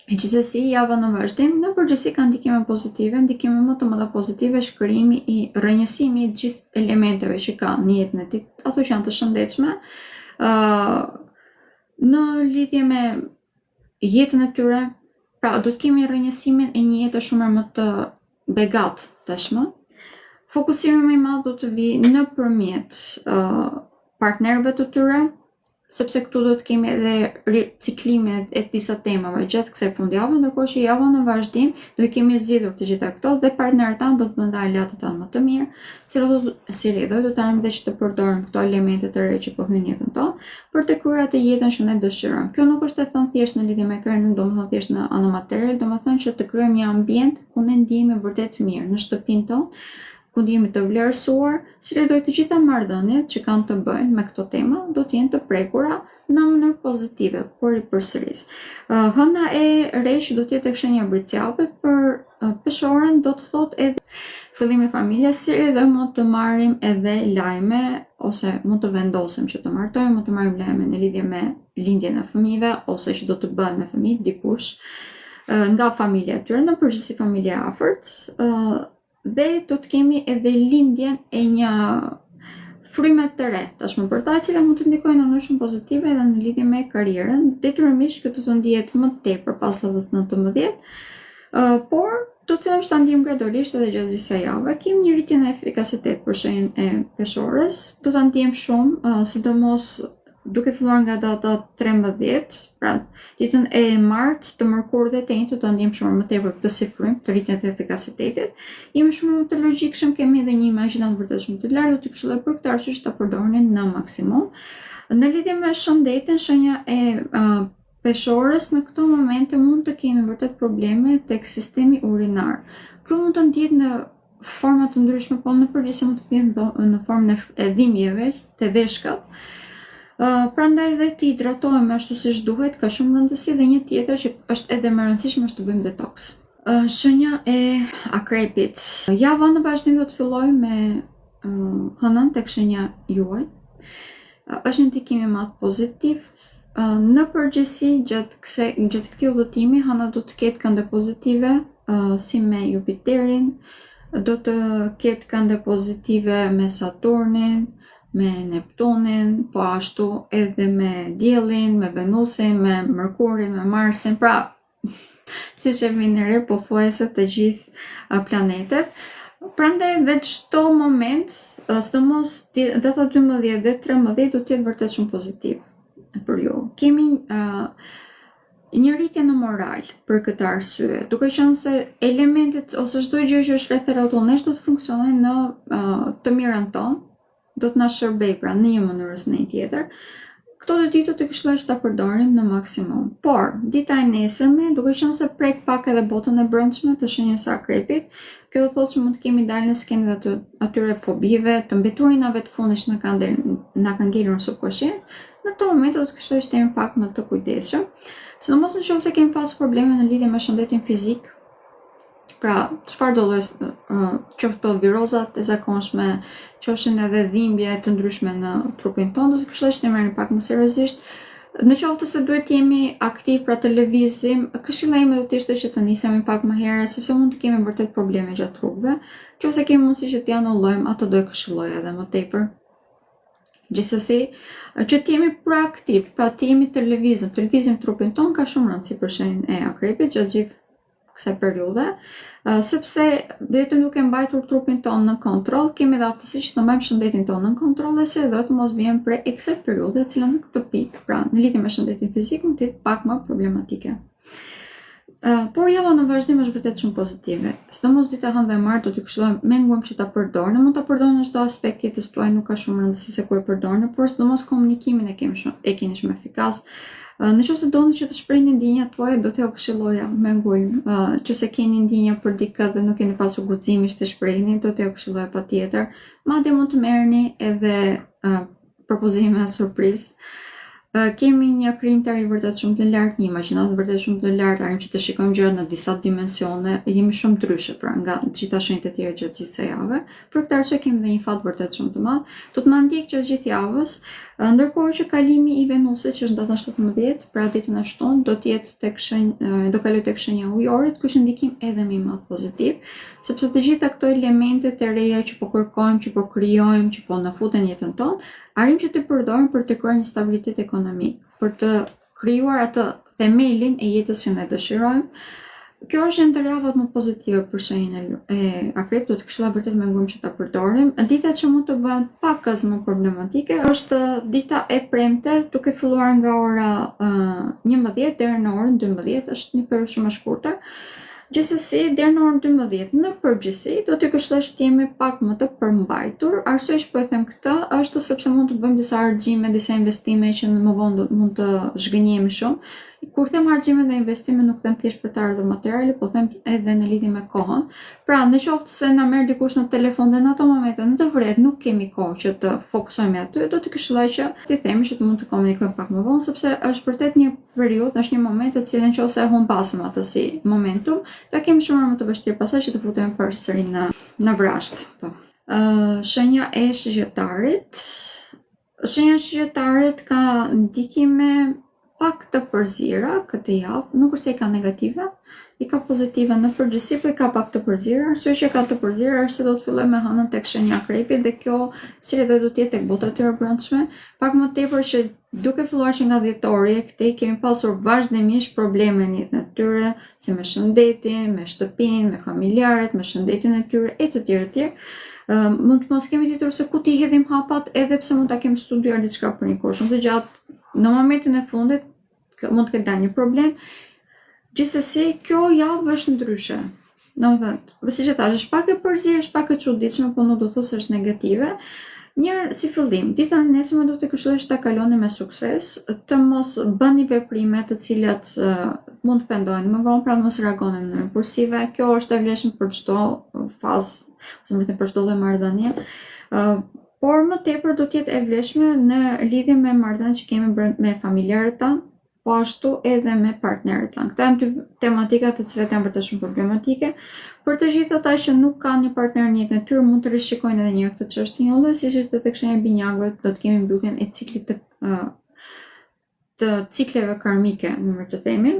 Gjithsesi, java në vazhdim, në përgjithësi ka ndikime pozitive, ndikime më të mëdha pozitive, shkërimi i rrënjësimi i gjithë elementeve që ka në jetën e tij, ato që janë të shëndetshme, në lidhje me jetën e tyre, pra do të kemi rrënjësimin e një jete shumë më të begat tashmë. Fokusimi më i madh do të vijë nëpërmjet partnerëve të tyre, sepse këtu do të kemi edhe ciklimin e disa temave gjatë kësaj fundjavë, ndërkohë që java në vazhdim do të kemi zgjidhur të gjitha këto dhe partnerët tanë do të bëjnë aleatët tanë më të mirë, si rrjedhoj do të arrim dhe që të përdorim këto elemente të re që po hyjnë në jetën tonë për të kryer atë jetën që ne dëshirojmë. Kjo nuk është e thënë thjesht në lidhje me kërën, nuk domethënë thjesht në anë material, domethënë që të krijojmë një ambient ku ne ndihemi vërtet mirë në shtëpinë tonë, ku ndihemi të vlerësuar, si rrjedhoj të gjitha marrëdhëniet që kanë të bëjnë me këto tema do të jenë të prekura në mënyrë pozitive, por i përsëris. Hëna e re që do të jetë tek shenja bricjape për peshorën do të thotë edhe fillimi i familjes, si rrjedhoj mund të marrim edhe lajme ose mund të vendosim që të martojmë, mund të marrim lajme në lidhje me lindjen e fëmijëve ose që do të bëhen me fëmijë dikush nga familja e tyre, në përgjithësi familja e afërt. Dhe do të kemi edhe lindjen e një fryme të re, tashmë për ta, e cila mund të ndikojnë në mënyrë shumë pozitive edhe në lidhje me karrierën. Detyrimisht këtu do ndihet më tepër pas datës 19, por do të fillojmë të ndijmë gradualisht edhe gjatë gjithë kësaj jave. Kemi një rritje në efikasitet për shenjën e peshorës, do ta ndijmë shumë, sidomos duke filluar nga data 13, pra ditën e martë të mërkurë dhe të njëjtë do ta ndijmë shumë më tepër këtë si frymë të rritjen e efikasitetit. Jemi shumë më të logjikshëm, kemi edhe një imagjinat vërtet shumë të lartë, do të këshilloj për këtë arsye që ta përdorni në maksimum. Në lidhje me shëndetin, shenja e peshorës në këto momente mund të kemi vërtet probleme tek sistemi urinar. Kjo mund të ndihet në forma të ndryshme, po në përgjithësi mund të ndihet në formën e dhimbjeve të veshkat. Prandaj dhe të hidratohemi ashtu siç duhet, ka shumë rëndësi, dhe një tjetër që është edhe më e rëndësishme është të bëjmë detoks. Shenja e akrepit. Java në vazhdim do të filloj me hënën tek shenja juaj. Është një ndikim i madh pozitiv. Në përgjithësi gjatë këtij udhëtimi hëna do të ketë kënde pozitive si me Jupiterin, do të ketë kënde pozitive me Saturnin, me Neptunin, po ashtu edhe me Diellin, me Venusin, me Mërkurin, me Marsin, pra siç e vini re pothuajse të gjithë planetet. Prandaj dhe çdo moment, sidomos data 12 dhe 13 do të jetë vërtet shumë pozitiv për ju. Kemi një rritje në moral për këtë arsye, duke qenë se elementet ose çdo gjë që është rreth rrotullnesh do të funksionojë në të mirën tonë, do të na shërbej pra në një mënyrë ose në një tjetër. Këto dy ditë do të këshilloj që ta përdorim në maksimum. Por dita e nesërme, duke qenë se prek pak edhe botën e brendshme të shenjës së akrepit, kjo do thotë që mund të kemi dalë në skenë të atyre fobive, të mbeturinave të fundit që na kanë ngelur në subkonshient. Në këto momente do të këshilloj që të jemi pak më të kujdesshëm, sidomos nëse kemi pasur probleme në lidhje me shëndetin fizik. Pra, çfarë do lloj, qoftë virozat e zakonshme, qofshin edhe dhimbje të ndryshme në trupin tonë, do të këshilloj që të merrni pak më seriozisht. Në qoftë se duhet të jemi aktiv pra të lëvizim, këshilla ime do të ishte që të nisemi pak më herët, sepse mund të kemi vërtet probleme gjatë rrugëve. Nëse kemi mundësi që t'i anullojmë, atë do e këshilloj edhe më tepër. Gjithsesi, që të jemi proaktiv, pra të jemi të lëvizim trupin ton ka shumë rëndësi për shenjën e akrepit gjatë gjithë kësaj periudhe, sepse vetëm duke mbajtur trupin ton në kontroll, kemi dhe aftësi që të mbajmë shëndetin ton në kontroll, e se do të mos vijmë prej kësaj periudhe, e cila në këtë pikë, pra në lidhje me shëndetin fizik, mund të jetë pak më problematike. Por java në vazhdim është vërtet shumë pozitive. Sidomos dita hënë dhe martë do t'i këshilloj menguam që ta përdorni, mund ta përdorni në çdo aspekt jetës tuaj, nuk ka shumë rëndësi se ku e përdorni, por sidomos komunikimin e keni shumë efikas. Nëse doni që të shprehni ndjenjat tuaja, do t'ja këshilloja me ngulm. Nëse keni ndjenja për dikë dhe nuk keni pasur guximisht të shprehni, do t'ja këshilloja patjetër. Madje mund të merrni edhe propozime surprizë. Kemi një krijimtari vërtet shumë të lartë, një imagjinatë vërtet shumë të lartë, arrim që të shikojmë gjërat në disa dimensione, jemi shumë ndryshe pra nga të gjitha shenjat e tjera gjatë gjithë kësaj jave. Për këtë arsye kemi dhe një fat vërtet shumë të madh. Do të na ndjek gjatë gjithë javës, ndërkohë që kalimi i Venusit që është në datën 17, pra ditën e shtunë, do të jetë tek do kaloj tek shenja ujorit, ky është ndikim edhe më i madh pozitiv, sepse të gjitha këto elementet e reja që po kërkojmë, që po krijojmë, që po na futen jetën tonë, arrim që të përdorim për të krijuar një stabilitet ekonomik, për të krijuar atë themelin e jetës që ne dëshirojmë. Kjo është një ndër javat më pozitive për shenjën e akrepit, do të këshilla vërtet me ngum që ta përdorim. Dita që mund të bëhen pak më problematike është dita e premte, duke filluar nga ora 11 deri në orën 12, është një periudhë shumë e shkurtër. Gjithsesi, deri në orën 12 në përgjithësi do t'ju këshilloj që të jemi pak më të përmbajtur. Arsyeja që po e them këtë është sepse mund të bëjmë disa harxime, disa investime që më vonë mund të zhgënjehemi shumë. Kur them harxime dhe investime, nuk them thjesht për të ardhur materiale, po them edhe në lidhje me kohën. Pra, në qoftë se na merr dikush në telefon dhe në ato momente në të vërtetë nuk kemi kohë që të fokusohemi aty, do të këshilloj që t'i themi që të mund të komunikojmë pak më vonë, sepse është vërtet një periudhë, është një moment të cilën nëse e humbasëm atë si momentum, ta kemi shumë më të vështirë pastaj që të futemi përsëri në vrasht. Shenja e Shëgjetarit. Shenja e Shëgjetarit ka ndikime pak të përzira këtë javë, nuk është se i ka negative, i ka pozitive në përgjithësi, por i ka pak të përzira. Arsyeja që ka të përzira është se do të filloj me hënën tek shenja e Akrepit dhe kjo si do të jetë tek bota e tyre brendshme, pak më tepër që duke filluar që nga dhjetori e këtej kemi pasur vazhdimisht probleme në jetën e tyre, si me shëndetin, me shtëpinë, me familjarët, me shëndetin e tyre e të tjerë. Mund të mos kemi ditur se ku t'i hedhim hapat, edhe pse mund ta kemi studiuar diçka për një kohë shumë të gjatë. Në momentin e fundit mund të ketë dalë një problem. Gjithsesi, kjo javë është ndryshe. Domethënë, siç e thash, është pak e përzierë, është pak e çuditshme, por nuk do të thosë se është negative. Njërë si fillim, ditën e nesërme do të këshilloj që ta kaloni me sukses, të mos bëni veprime të cilat mund të pendojnë më vonë, pra mos reagoni në mënyrë impulsive. Kjo është e vlefshme për çdo fazë, ose për çdo lloj marrëdhënie. Por më tepër do të jetë e vlefshme në lidhje me marrëdhëniet që kemi me familjarët tanë, po ashtu edhe me partnerët tanë. Këta janë dy tematika të cilat janë vërtet shumë problematike. Për të gjithë ata që nuk kanë një partner në jetën e tyre, mund të rishikojnë edhe një herë këtë çështje, një lloj siç është tek shenja e binjakëve, do të kemi mbylljen e ciklit të cikleve karmike, më të themi.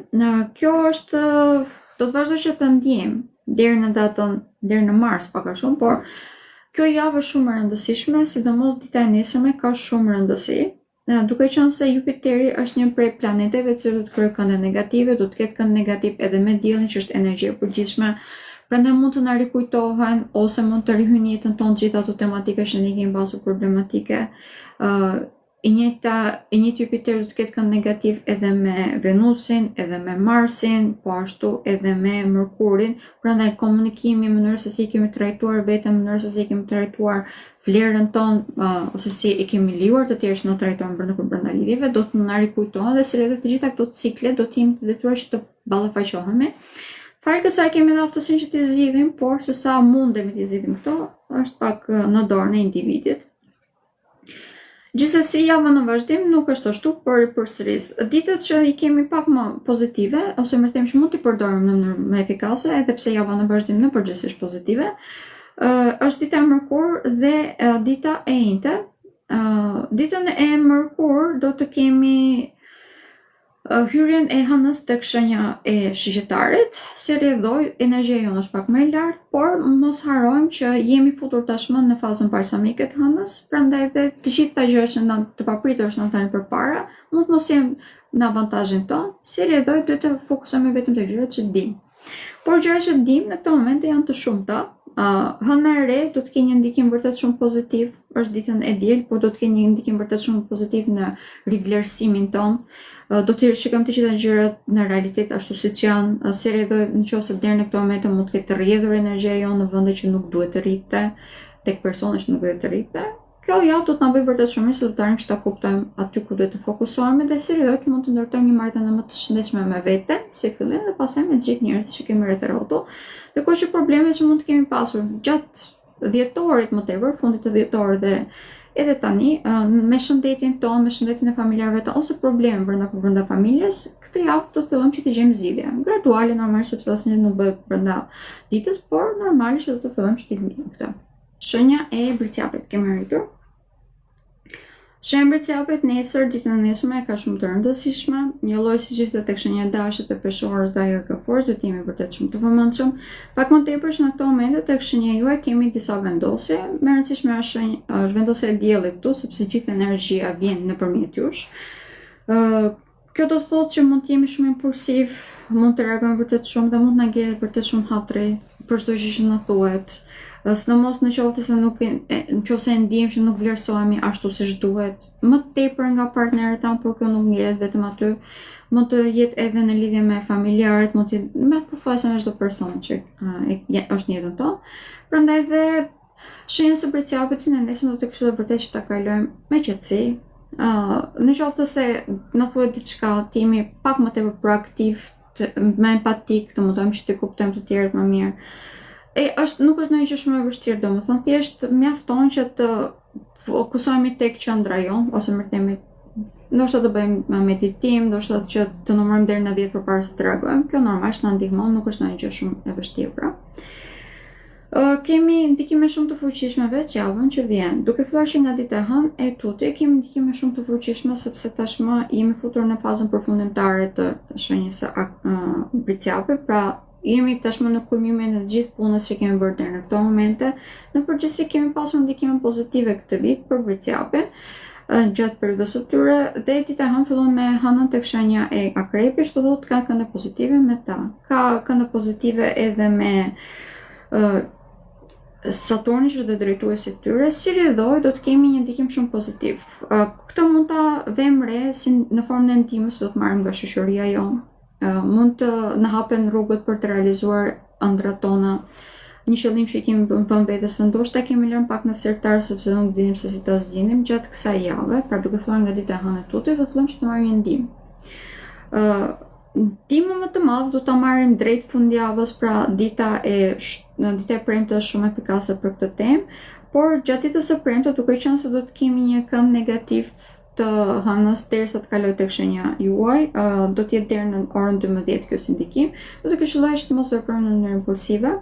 Kjo është do të vazhdoj që të ndjem deri në mars pak a shumë, por kjo javë është shumë e rëndësishme, sidomos dita e nesërme ka shumë rëndësi. Duke qenë se Jupiteri është një prej planeteve që do të krijojë këndë negative, do të ketë këndë negativ edhe me diellin që është energji e përgjithshme. Prandaj mund të na rikujtohen ose mund të rihyjnë jetën tonë gjithë ato tematika që ne kemi pasur problematike. I njëjti Jupiter do të ketë këndë negativ edhe me Venusin, edhe me Marsin, po ashtu edhe me Mërkurin. Prandaj komunikimi, mënyra se si kemi trajtuar veten, mënyra se si kemi trajtuar vlerën tonë, ose si e kemi lijuar të tjerë që na trajtojnë brenda lidhjeve, do të na rikujtohen dhe si rreth të gjitha këto cikle do të jemi të detyruar që të ballafaqohemi. Fare kësaj kemi edhe aftësinë që t'i zgjidhim, por se sa mundemi t'i zgjidhim këto, është pak në dorën e individit. Gjithsesi, java në vazhdim nuk është ashtu, por përsëris. Ditët që i kemi pak më pozitive, ose më them që mund t'i përdorim në mënyrë më efikase, edhe pse java në vazhdim në përgjithësi është pozitive, është dita e Mërkur dhe dita e Njëjtë. Ditën e Mërkur do të kemi Hyrjen e hënës tek shenja e shigjetarit, si rrjedhoj, energjia jonë është pak më e lartë, por mos harrojmë që jemi futur tashmë në fazën parsamike të hënës, prandaj dhe të gjitha gjërat që të papritura që na dalin përpara, mund të mos jenë në avantazhin tonë, si rrjedhoj duhet të fokusohemi vetëm te gjërat që dim. Por gjërat që dim në këtë moment janë të shumta. Hëna e re do të kenë një ndikim vërtet shumë pozitiv, është ditën e diel, por do të kenë një ndikim vërtet shumë pozitiv në rivlerësimin ton. Do të shikojmë të gjitha gjërat në realitet ashtu siç janë, si rrjedhoj nëse deri në këtë moment mund të ketë rrjedhur energjia jonë në vende që nuk duhet të rrite, tek persona që nuk duhet të rrite. Kjo javë do të na bëjë vërtet shumë mirë se do të arrijmë që ta kuptojmë aty ku duhet të fokusohemi dhe si rrjedhoj mund të ndërtojmë një marrëdhënie më të shëndetshme me veten, si fillim dhe pastaj me të gjithë njerëzit që kemi rreth rrotull. Ndërkohë që problemet që mund të kemi pasur gjatë dhjetorit më tepër, fundit të dhjetorit dhe edhe tani, me shëndetin tonë, me shëndetin e familjarëve tonë, ose probleme brenda familjes, këtë javë do të fillojmë që të gjejmë zgjidhje. Graduale, normalisht, sepse asnjë nuk bëhet brenda ditës, por normalisht që do të fillojmë që të gjejmë këtë. Shenja e Bricjapit kemi arritur. Shenja e Bricjapit nesër, ditën e nesërme ka shumë të rëndësishme, një lloj si gjithë tek shenja e Dashit, e Peshorës dhe ajo e Kaforit, do të jemi vërtet shumë të vëmendshëm. Pak më tepër që në këtë moment tek shenja juaj kemi disa vendosje. Më e rëndësishme është vendosja e diellit këtu, sepse gjithë energjia vjen nëpërmjet jush. Kjo do të thotë që mund të jemi shumë impulsiv, mund të reagojmë vërtet shumë dhe mund të na ngjelet vërtet shumë hatri për çdo gjë që na thuhet. Sidomos në qoftë se nëse ndijmë që nuk vlerësohemi ashtu siç duhet, më tepër nga partnerët tanë, por kjo nuk ngjelet vetëm aty, mund të jetë edhe në lidhje me familjarët, mund të jetë me pothuajse me çdo person që është në jetën tonë. Prandaj dhe shenjën e Bricjapit në nesër do të këshilloj vërtet që ta kalojmë me qetësi. Në qoftë se na thuhet diçka, të jemi pak më tepër proaktiv, me empatik, të mundojmë që të kuptojmë të tjerët më mirë. Nuk është ndonjë gjë shumë e vështirë, domethënë thjesht mjafton që të fokusohemi tek qendra jonë, ose më themi, ndoshta të bëjmë meditim, ndoshta që të numërojmë deri në 10 përpara se të reagojmë. Kjo normalisht na ndihmon, nuk është ndonjë gjë shumë e vështirë pra. Kemi ndikime shumë të fuqishme veç javën që vjen. Duke filluar që nga dita e hënë e tuti, kemi ndikime shumë të fuqishme sepse tashmë jemi futur në fazën përfundimtare të shenjës së Bricjapit, pra jemi tashmë në kulmimin e të gjithë punës që kemi bërë deri në këto momente. Në përgjithësi kemi pasur ndikime pozitive këtë vit për Bricjapin gjatë periudhës së tyre dhe dita e hënë fillon me hënën tek shenja e Akrepit, çdo thotë ka këndë pozitive me ta. Ka këndë pozitive edhe me Saturni që është drejtuesi i tyre, si rrjedhoj do të kemi një ndikim shumë pozitiv. Këtë mund ta vëmë re si në formën e ndihmës do të marrim nga shoqëria jonë. Mund të na hapen rrugët për të realizuar ëndrat tona, një qëllim që i kemi vënë vetes, ndoshta kemi lënë pak në sertar sepse nuk dinim se si ta zgjidhnim gjatë kësaj jave, pra duke filluar nga dita e hënë e tuti, do fillojmë që të marrim një ndihmë. Ndihmën më të madhe do ta marrim drejt fundjavës, pra dita e premte është shumë efikase për këtë temë, por gjatë ditës së premte, duke qenë se do të kemi një kënd negativ të hënës derisa të kaloj tek shenja juaj, do të jetë deri në orën 12 kjo si ndikim, do të këshilloj që të mos veprojmë në mënyrë impulsive.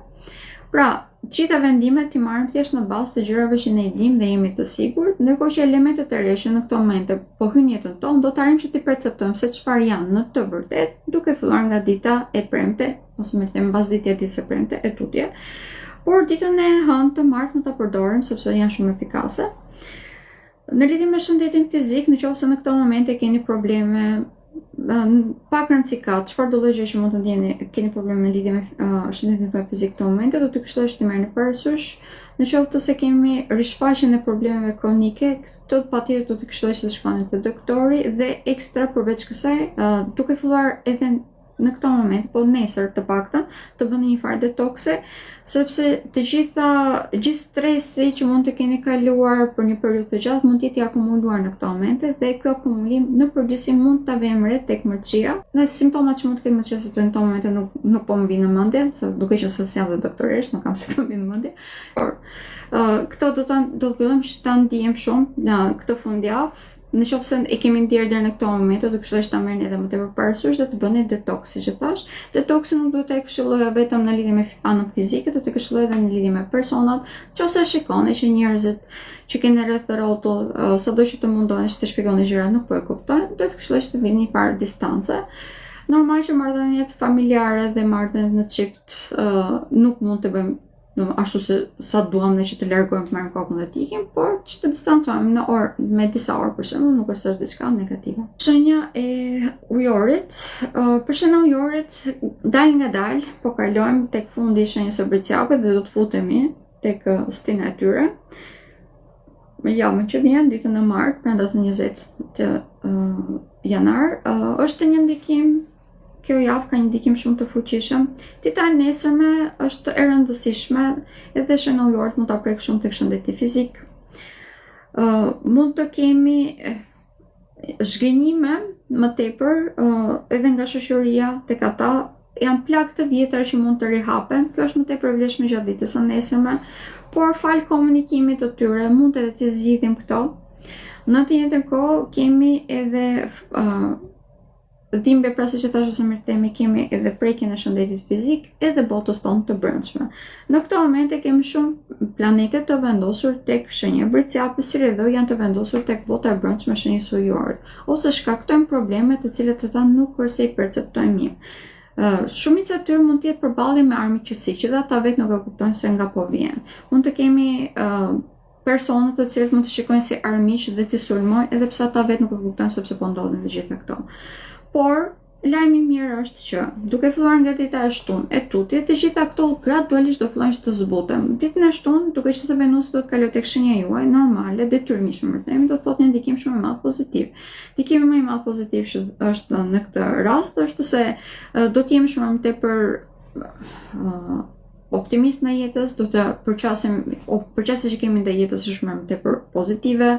Pra, të gjitha vendimet i marrim thjesht në bazë të gjërave që ne i dimë dhe jemi të sigurt, ndërkohë që elementet e reja që në këto momente po hyjnë në jetën tonë, do të arrijmë që t'i perceptojmë se çfarë janë në të vërtetë, duke filluar nga dita e premte, ose më them bazë ditës së premte e tutje. Por ditën e hënë të martë më ta përdorim sepse janë shumë efikase. Në lidhje me shëndetin fizik, nëse në këto momente keni probleme, pak rëndësi ka, çfarë do lloj gjë që mund të ndjeni, keni probleme në lidhje me shëndetin tuaj fizik këto momente, do të këshilloj që të merrni parasysh. Nëse se kemi rishfaqjen e problemeve kronike, këto patjetër do të këshilloj që të shkoni te doktori dhe ekstra përveç kësaj, duke filluar edhe në këto moment, po nesër të paktën, të bëni një farë detokse, sepse gjithë stresi që mund të keni kaluar për një periudhë të gjatë mund të jetë i akumuluar në këto momente dhe ky akumulim në përgjithësi mund ta vëmë re tek mërçia. Dhe simptomat që mund të ketë mërçia sepse në këto momente nuk po më vinë në mendje, se duke qenë se sjell dhe doktoresh, nuk kam se të më vinë në mendje. Por këto do fillojmë që ta ndiejmë shumë në këtë fundjavë. në qoftë se e kemi ndjerë deri në këto momente, do këshilloj ta merrni edhe më tepër parasysh dhe të bëni detoks, siç e thash. Detoksin nuk duhet ta këshilloja vetëm në lidhje me anën fizike, do të këshilloj edhe në lidhje me personat, nëse shikoni që njerëzit që keni rreth rrotull, sado që të mundoni që të shpjegoni gjërat nuk po e kuptojnë, do të këshilloj të vini par distance. Normal që marrëdhëniet familjare dhe marrëdhëniet në çift nuk mund të bëjmë ashtu se sa duam ne që të largojmë të marrim kokën dhe të ikim, por që të distancohemi në orë me disa orë për shembull, nuk është diçka negative. Shenja e ujorit, për shenjën e ujorit dal nga dal, po kalojmë tek fundi i shenjës së bricjapit dhe do të futemi tek stina e tyre. Me javën që vjen, ditën e martë, brenda të 20 të janar, është një ndikim. Kjo javë ka një ndikim shumë të fuqishëm. Dita e nesërme është e rëndësishme, edhe shenja e ujorit mund ta prek shumë tek shëndeti fizik. Mund të kemi zhgënjime më tepër edhe nga shoqëria tek ata. Janë plagë të vjetra që mund të rihapen. Kjo është më tepër e vlefshme gjatë ditës së nesërme, por fal komunikimit të tyre mund edhe të zgjidhim këto. Në të njëjtën kohë kemi edhe dhimbje, pra siç e thash ose mirë themi, kemi edhe prekjen e shëndetit fizik edhe botës tonë të brendshme. Në këto momente kemi shumë planete të vendosur tek shenja e bricjapit, si rrjedhë janë të vendosur tek bota e brendshme e shenjës së ujorit, ose shkaktojnë probleme të cilat ata nuk kurse i perceptojnë mirë. Shumica e tyre mund të jetë përballje me armiqësi, që dhe ata vetë nuk e kuptojnë se nga po vjen. Mund të kemi persona të cilët mund të shikojnë si armiq dhe të sulmojnë, edhe pse ata vetë nuk e kuptojnë sepse po ndodhin të gjitha këto. Por lajmi i mirë është që duke filluar nga dita e shtunë e tutje, të gjitha këto gradualisht do fillojnë të zbuten. Ditën e shtunë, duke qenë se Venusi do të kalojë tek shenja juaj normale, detyrimisht më themi, do thotë një ndikim shumë i madh pozitiv. Ndikimi më i madh pozitiv që është në këtë rast është se do të jemi shumë më tepër optimist në jetës, do të përqasim që kemi ndaj jetës është më tepër pozitive.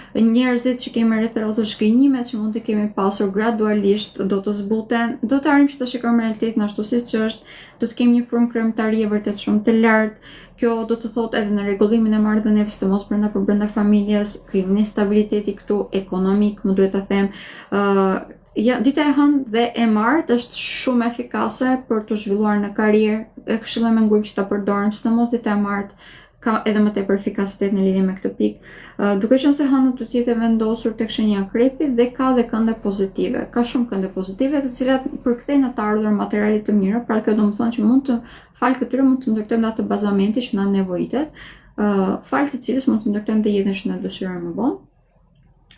Njerëzit që kemi rreth rrotull, shkënjimet që mund të kemi pasur gradualisht do të zbuten, do të arrijmë që të shikojmë realitetin ashtu siç është, do të kemi një formë kremtarie vërtet shumë të lartë. Kjo do të thotë edhe në rregullimin e marrëdhënieve, sidomos brenda familjes, krijimin e stabiliteti këtu ekonomik, më duhet ta them. Dita e hënë dhe e martë është shumë efikase për të zhvilluar në karrierë. E këshilloj me ngujmë që ta përdorim, sidomos dita e martë ka edhe më tepër efikasitet në lidhje me këtë pikë. Duke qenë se hëna do të jetë vendosur tek shenja e Akrepit dhe ka dhe kënde pozitive. Ka shumë kënde pozitive të cilat përkthejnë të ardhur materiale të mira, pra kjo do të thonë që mund të fal këtyre mund të ndërtojmë atë bazamenti që na nevojitet, fal të cilës mund të ndërtojmë të jetën që ne dëshirojmë më vonë.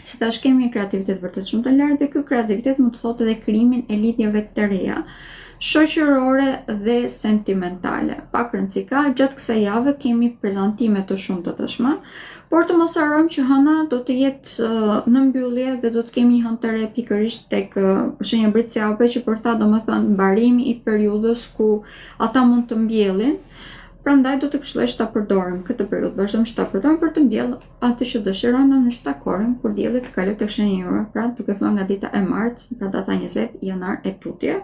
Si tash kemi një kreativitet vërtet shumë të lartë dhe ky kreativitet mund të thotë edhe krijimin e lidhjeve të reja, shoqërore dhe sentimentale. Pak rëndësi ka, gjatë kësaj jave kemi prezantime të shumta tashmë, por të mos harrojmë që hëna do të jetë në mbyllje dhe do të kemi një hënë të re pikërisht tek shenja e bricjapit, që për ta domethënë mbarimi i periudhës ku ata mund të mbjellin. Prandaj do të këshilloj që ta përdorim këtë periudhë, vazhdojmë ta përdorim për të mbjellë atë që dëshirojmë në që takorim kur dielli të kalojë tek shenja e juaj, pra duke filluar nga dita e martë, pra data 20 janar e tutje.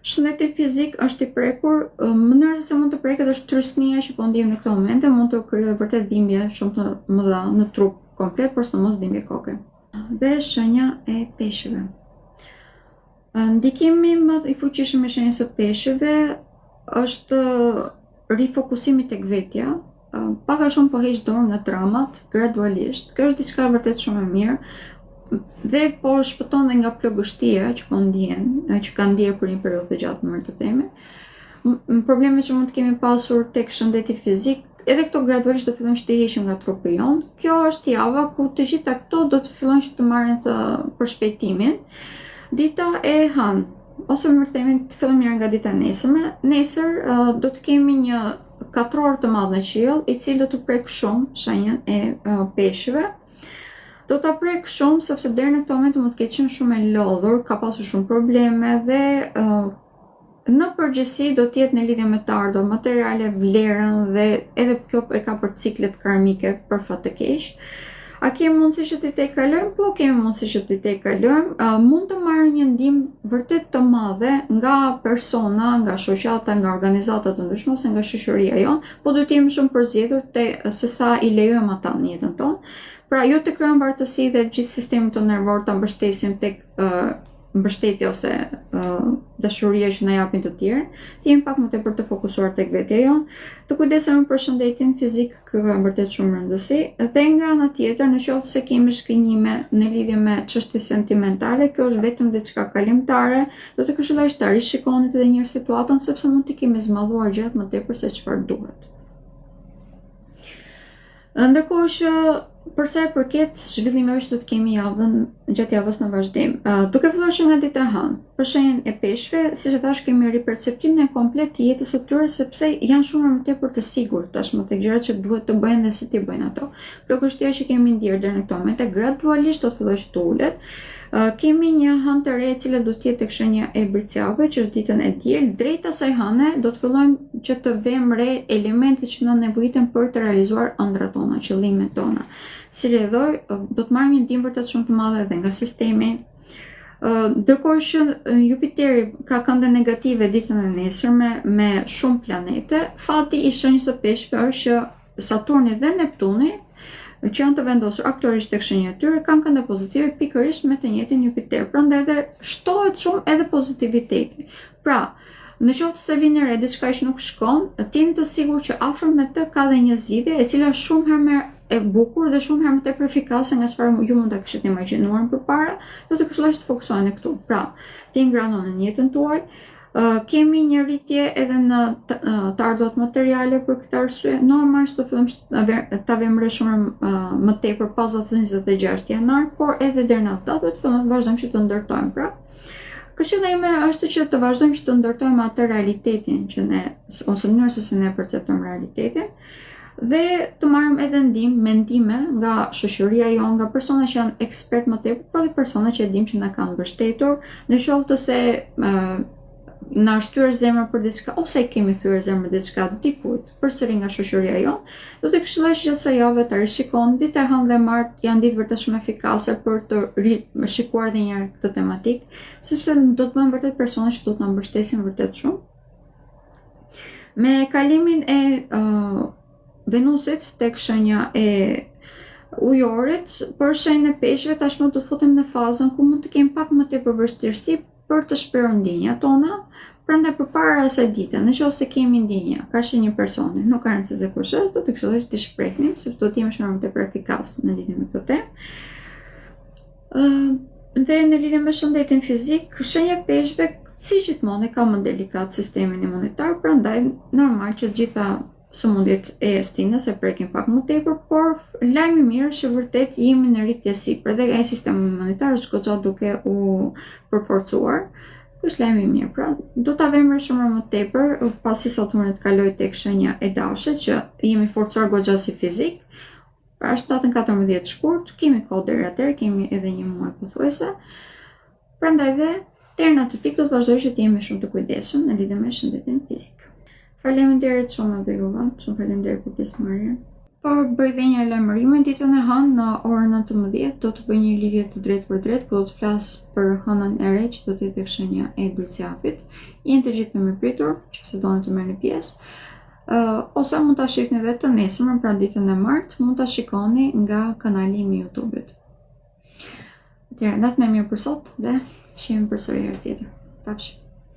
Shëndeti fizik është i prekur, mënyra se mund të preket është trysnia që po ndjejmë në këto momente, mund të krijojë vërtet dhimbje shumë të mëdha në trup komplet, por sidomos dhimbje koke. Dhe shenja e peshëve. Ndikimi më i fuqishëm i shenjës së peshëve është rifokusimi tek vetja, pak a shumë po heq dorë në tramat gradualisht. Kjo është diçka vërtet shumë e mirë dhe po shpëton dhe nga plagështia që po ndjen, që ka ndjerë për një periudhë të gjatë më të themi. Problemet që mund të kemi pasur tek shëndeti fizik, edhe këto gradualisht do fillojnë që të heqim nga trupi jon. Kjo është java ku të gjitha këto do të fillojnë që të marrin të përshpejtimin. Dita e hënë, ose më themi të fillojmë mirë nga dita nesërme. Nesër do të kemi një katror të madh në qiell, i cili do të prek shumë shenjën e peshëve. Do ta prek shumë sepse deri në këtë moment mund të ketë qenë shumë e lodhur, ka pasur shumë probleme dhe në përgjithësi do të jetë në lidhje me të ardhur materiale, vlerën dhe edhe kjo e ka për ciklet karmike për fat të keq. A kemi mundësi që t'i tejkalojmë? Po, kemi mundësi që t'i tejkalojmë. Mund të marrim një ndihmë vërtet të madhe nga persona, nga shoqata, nga organizata të ndryshme ose nga shoqëria jonë, po duhet të jemi shumë përzgjedhur se sa i lejojmë ata në jetën tonë. Pra, jo të krijojmë vartësi dhe gjithë sistemin tonë nervor ta mbështesim tek mbështetje ose dashuria që na japin të tjerë, të jemi pak më tepër të fokusuar tek vetja jonë, të kujdesemi për shëndetin fizik, kjo ka vërtet shumë rëndësi, dhe nga ana tjetër, në qoftë se kemi shkënjime në lidhje me çështje sentimentale, kjo është vetëm diçka kalimtare, do të këshilloj të rishikoni edhe një herë situatën sepse mund të kemi zmadhuar gjërat më tepër se çfarë duhet. Ndërkohë që përsa i përket zhvillimeve që do të kemi gjatë javës në vazhdim, duke filluar që nga dita e hënë, për shenjën e peshqve, siç e thash, kemi riperceptimin e komplet të jetës së tyre sepse janë shumë më tepër të sigurt tashmë tek gjërat që duhet të bëjnë dhe si t'i bëjnë ato. Plagështia që kemi ndier deri në këtë moment gradualisht do të fillojë të ulet. Kemi një hënë të re e cila do të jetë tek shenja e bricjave, që është ditën e diel. Drejt asaj hëne do të fillojmë që të vëmë re elementet që na nevojiten për të realizuar ëndrat tona, qëllimet tona. Si rrjedhoj, do të marrim një ndihmë vërtet shumë të madhe edhe nga sistemi. Ndërkohë që Jupiteri ka kënde negative ditën e nesërme me shumë planete, fati i shenjës së peshqve është që Saturni dhe Neptuni, që janë të vendosur aktualisht tek shenja e tyre, kanë kënde pozitive pikërisht me të njëjtin Jupiter. Prandaj edhe shtohet shumë edhe pozitiviteti. Pra, në qoftë se vjen re diçka që nuk shkon, të jeni të sigurt që afër me të ka dhe një zgjidhje e cila është shumë herë më e bukur dhe shumë herë më tepër efikase nga çfarë ju mund ta kishit imagjinuar përpara, do të këshilloj të fokusoheni këtu. Pra, të ngranohen në jetën tuaj. Kemi një rritje edhe në të ardhurat materiale për këtë arsye. Normalisht do fillojmë ta vëmë re shumë më tepër pas datës 26 janar, por edhe deri në atë datë do të fillojmë vazhdojmë që të ndërtojmë. Pra, këshilla ime është që të vazhdojmë që të ndërtojmë atë realitetin që ne, ose mënyrën se si ne perceptojmë realitetin, dhe të marrim edhe ndihmë, mendime nga shoqëria jonë, nga persona që janë ekspert më tepër, por edhe persona që e dimë që na kanë mbështetur, në qoftë se na është thyer zemra për diçka ose kemi thyer zemra për diçka dikujt, përsëri nga shoqëria jonë, do të këshilloj që gjatë kësaj jave ta rishikoni. Dita e hënë dhe martë janë ditë vërtet shumë efikase për të shikuar edhe një herë këtë tematikë, sepse do të bëhen vërtet persona që do të na mbështesin vërtet shumë. Me kalimin e Venusit tek shenja e ujorit, për shenjën e peshqve tashmë do të futem në fazën ku mund të kemi pak më tepër vështirësi për të shprehur ndjenjat tona. Prandaj përpara asaj dite, nëse kemi ndjenja, ka shenjë personi, nuk ka rëndësi se kush është, do të këshilloj të shprehnim, sepse do të jemi shumë më tepër efikas në lidhje me këtë temë. Dhe në lidhje me shëndetin fizik, shenja e peshqve si gjithmonë ka më delikat sistemin imunitar, prandaj normal që të gjitha sëmundjet e stinës e prekin pak më tepër, por lajmi i mirë është që vërtet jemi në rritje sipër dhe ai sistemi imunitar është goxha duke u përforcuar. Ky është lajmi i mirë. Pra, do ta vëmë shumë më tepër pasi Saturni të kalojë tek shenja e dashit, që jemi forcuar goxha si fizik. Pra, është datën 14 shkurt, kemi kohë deri atëherë, kemi edhe një muaj pothuajse. Prandaj dhe deri në atë pikë do të vazhdoj që të jemi shumë të kujdesshëm në lidhje me shëndetin fizik. Faleminderit shumë edhe juve, shumë faleminderit për pjesëmarrjen. Po bëj dhe një lajmërim ditën e hënë në orën 19 do të bëj një lidhje të drejtë për drejtë, ku do të flas për hënën e re që do të jetë tek shenja e Bërciapit. Jeni të gjithë të mirëpritur, nëse doni të merrni pjesë. Ose mund ta shihni edhe të nesërmen, pra ditën e martë, mund ta shikoni nga kanali im i YouTube-it. Atëherë, natën e mirë për sot dhe shihemi përsëri herë tjetër. Pafshim.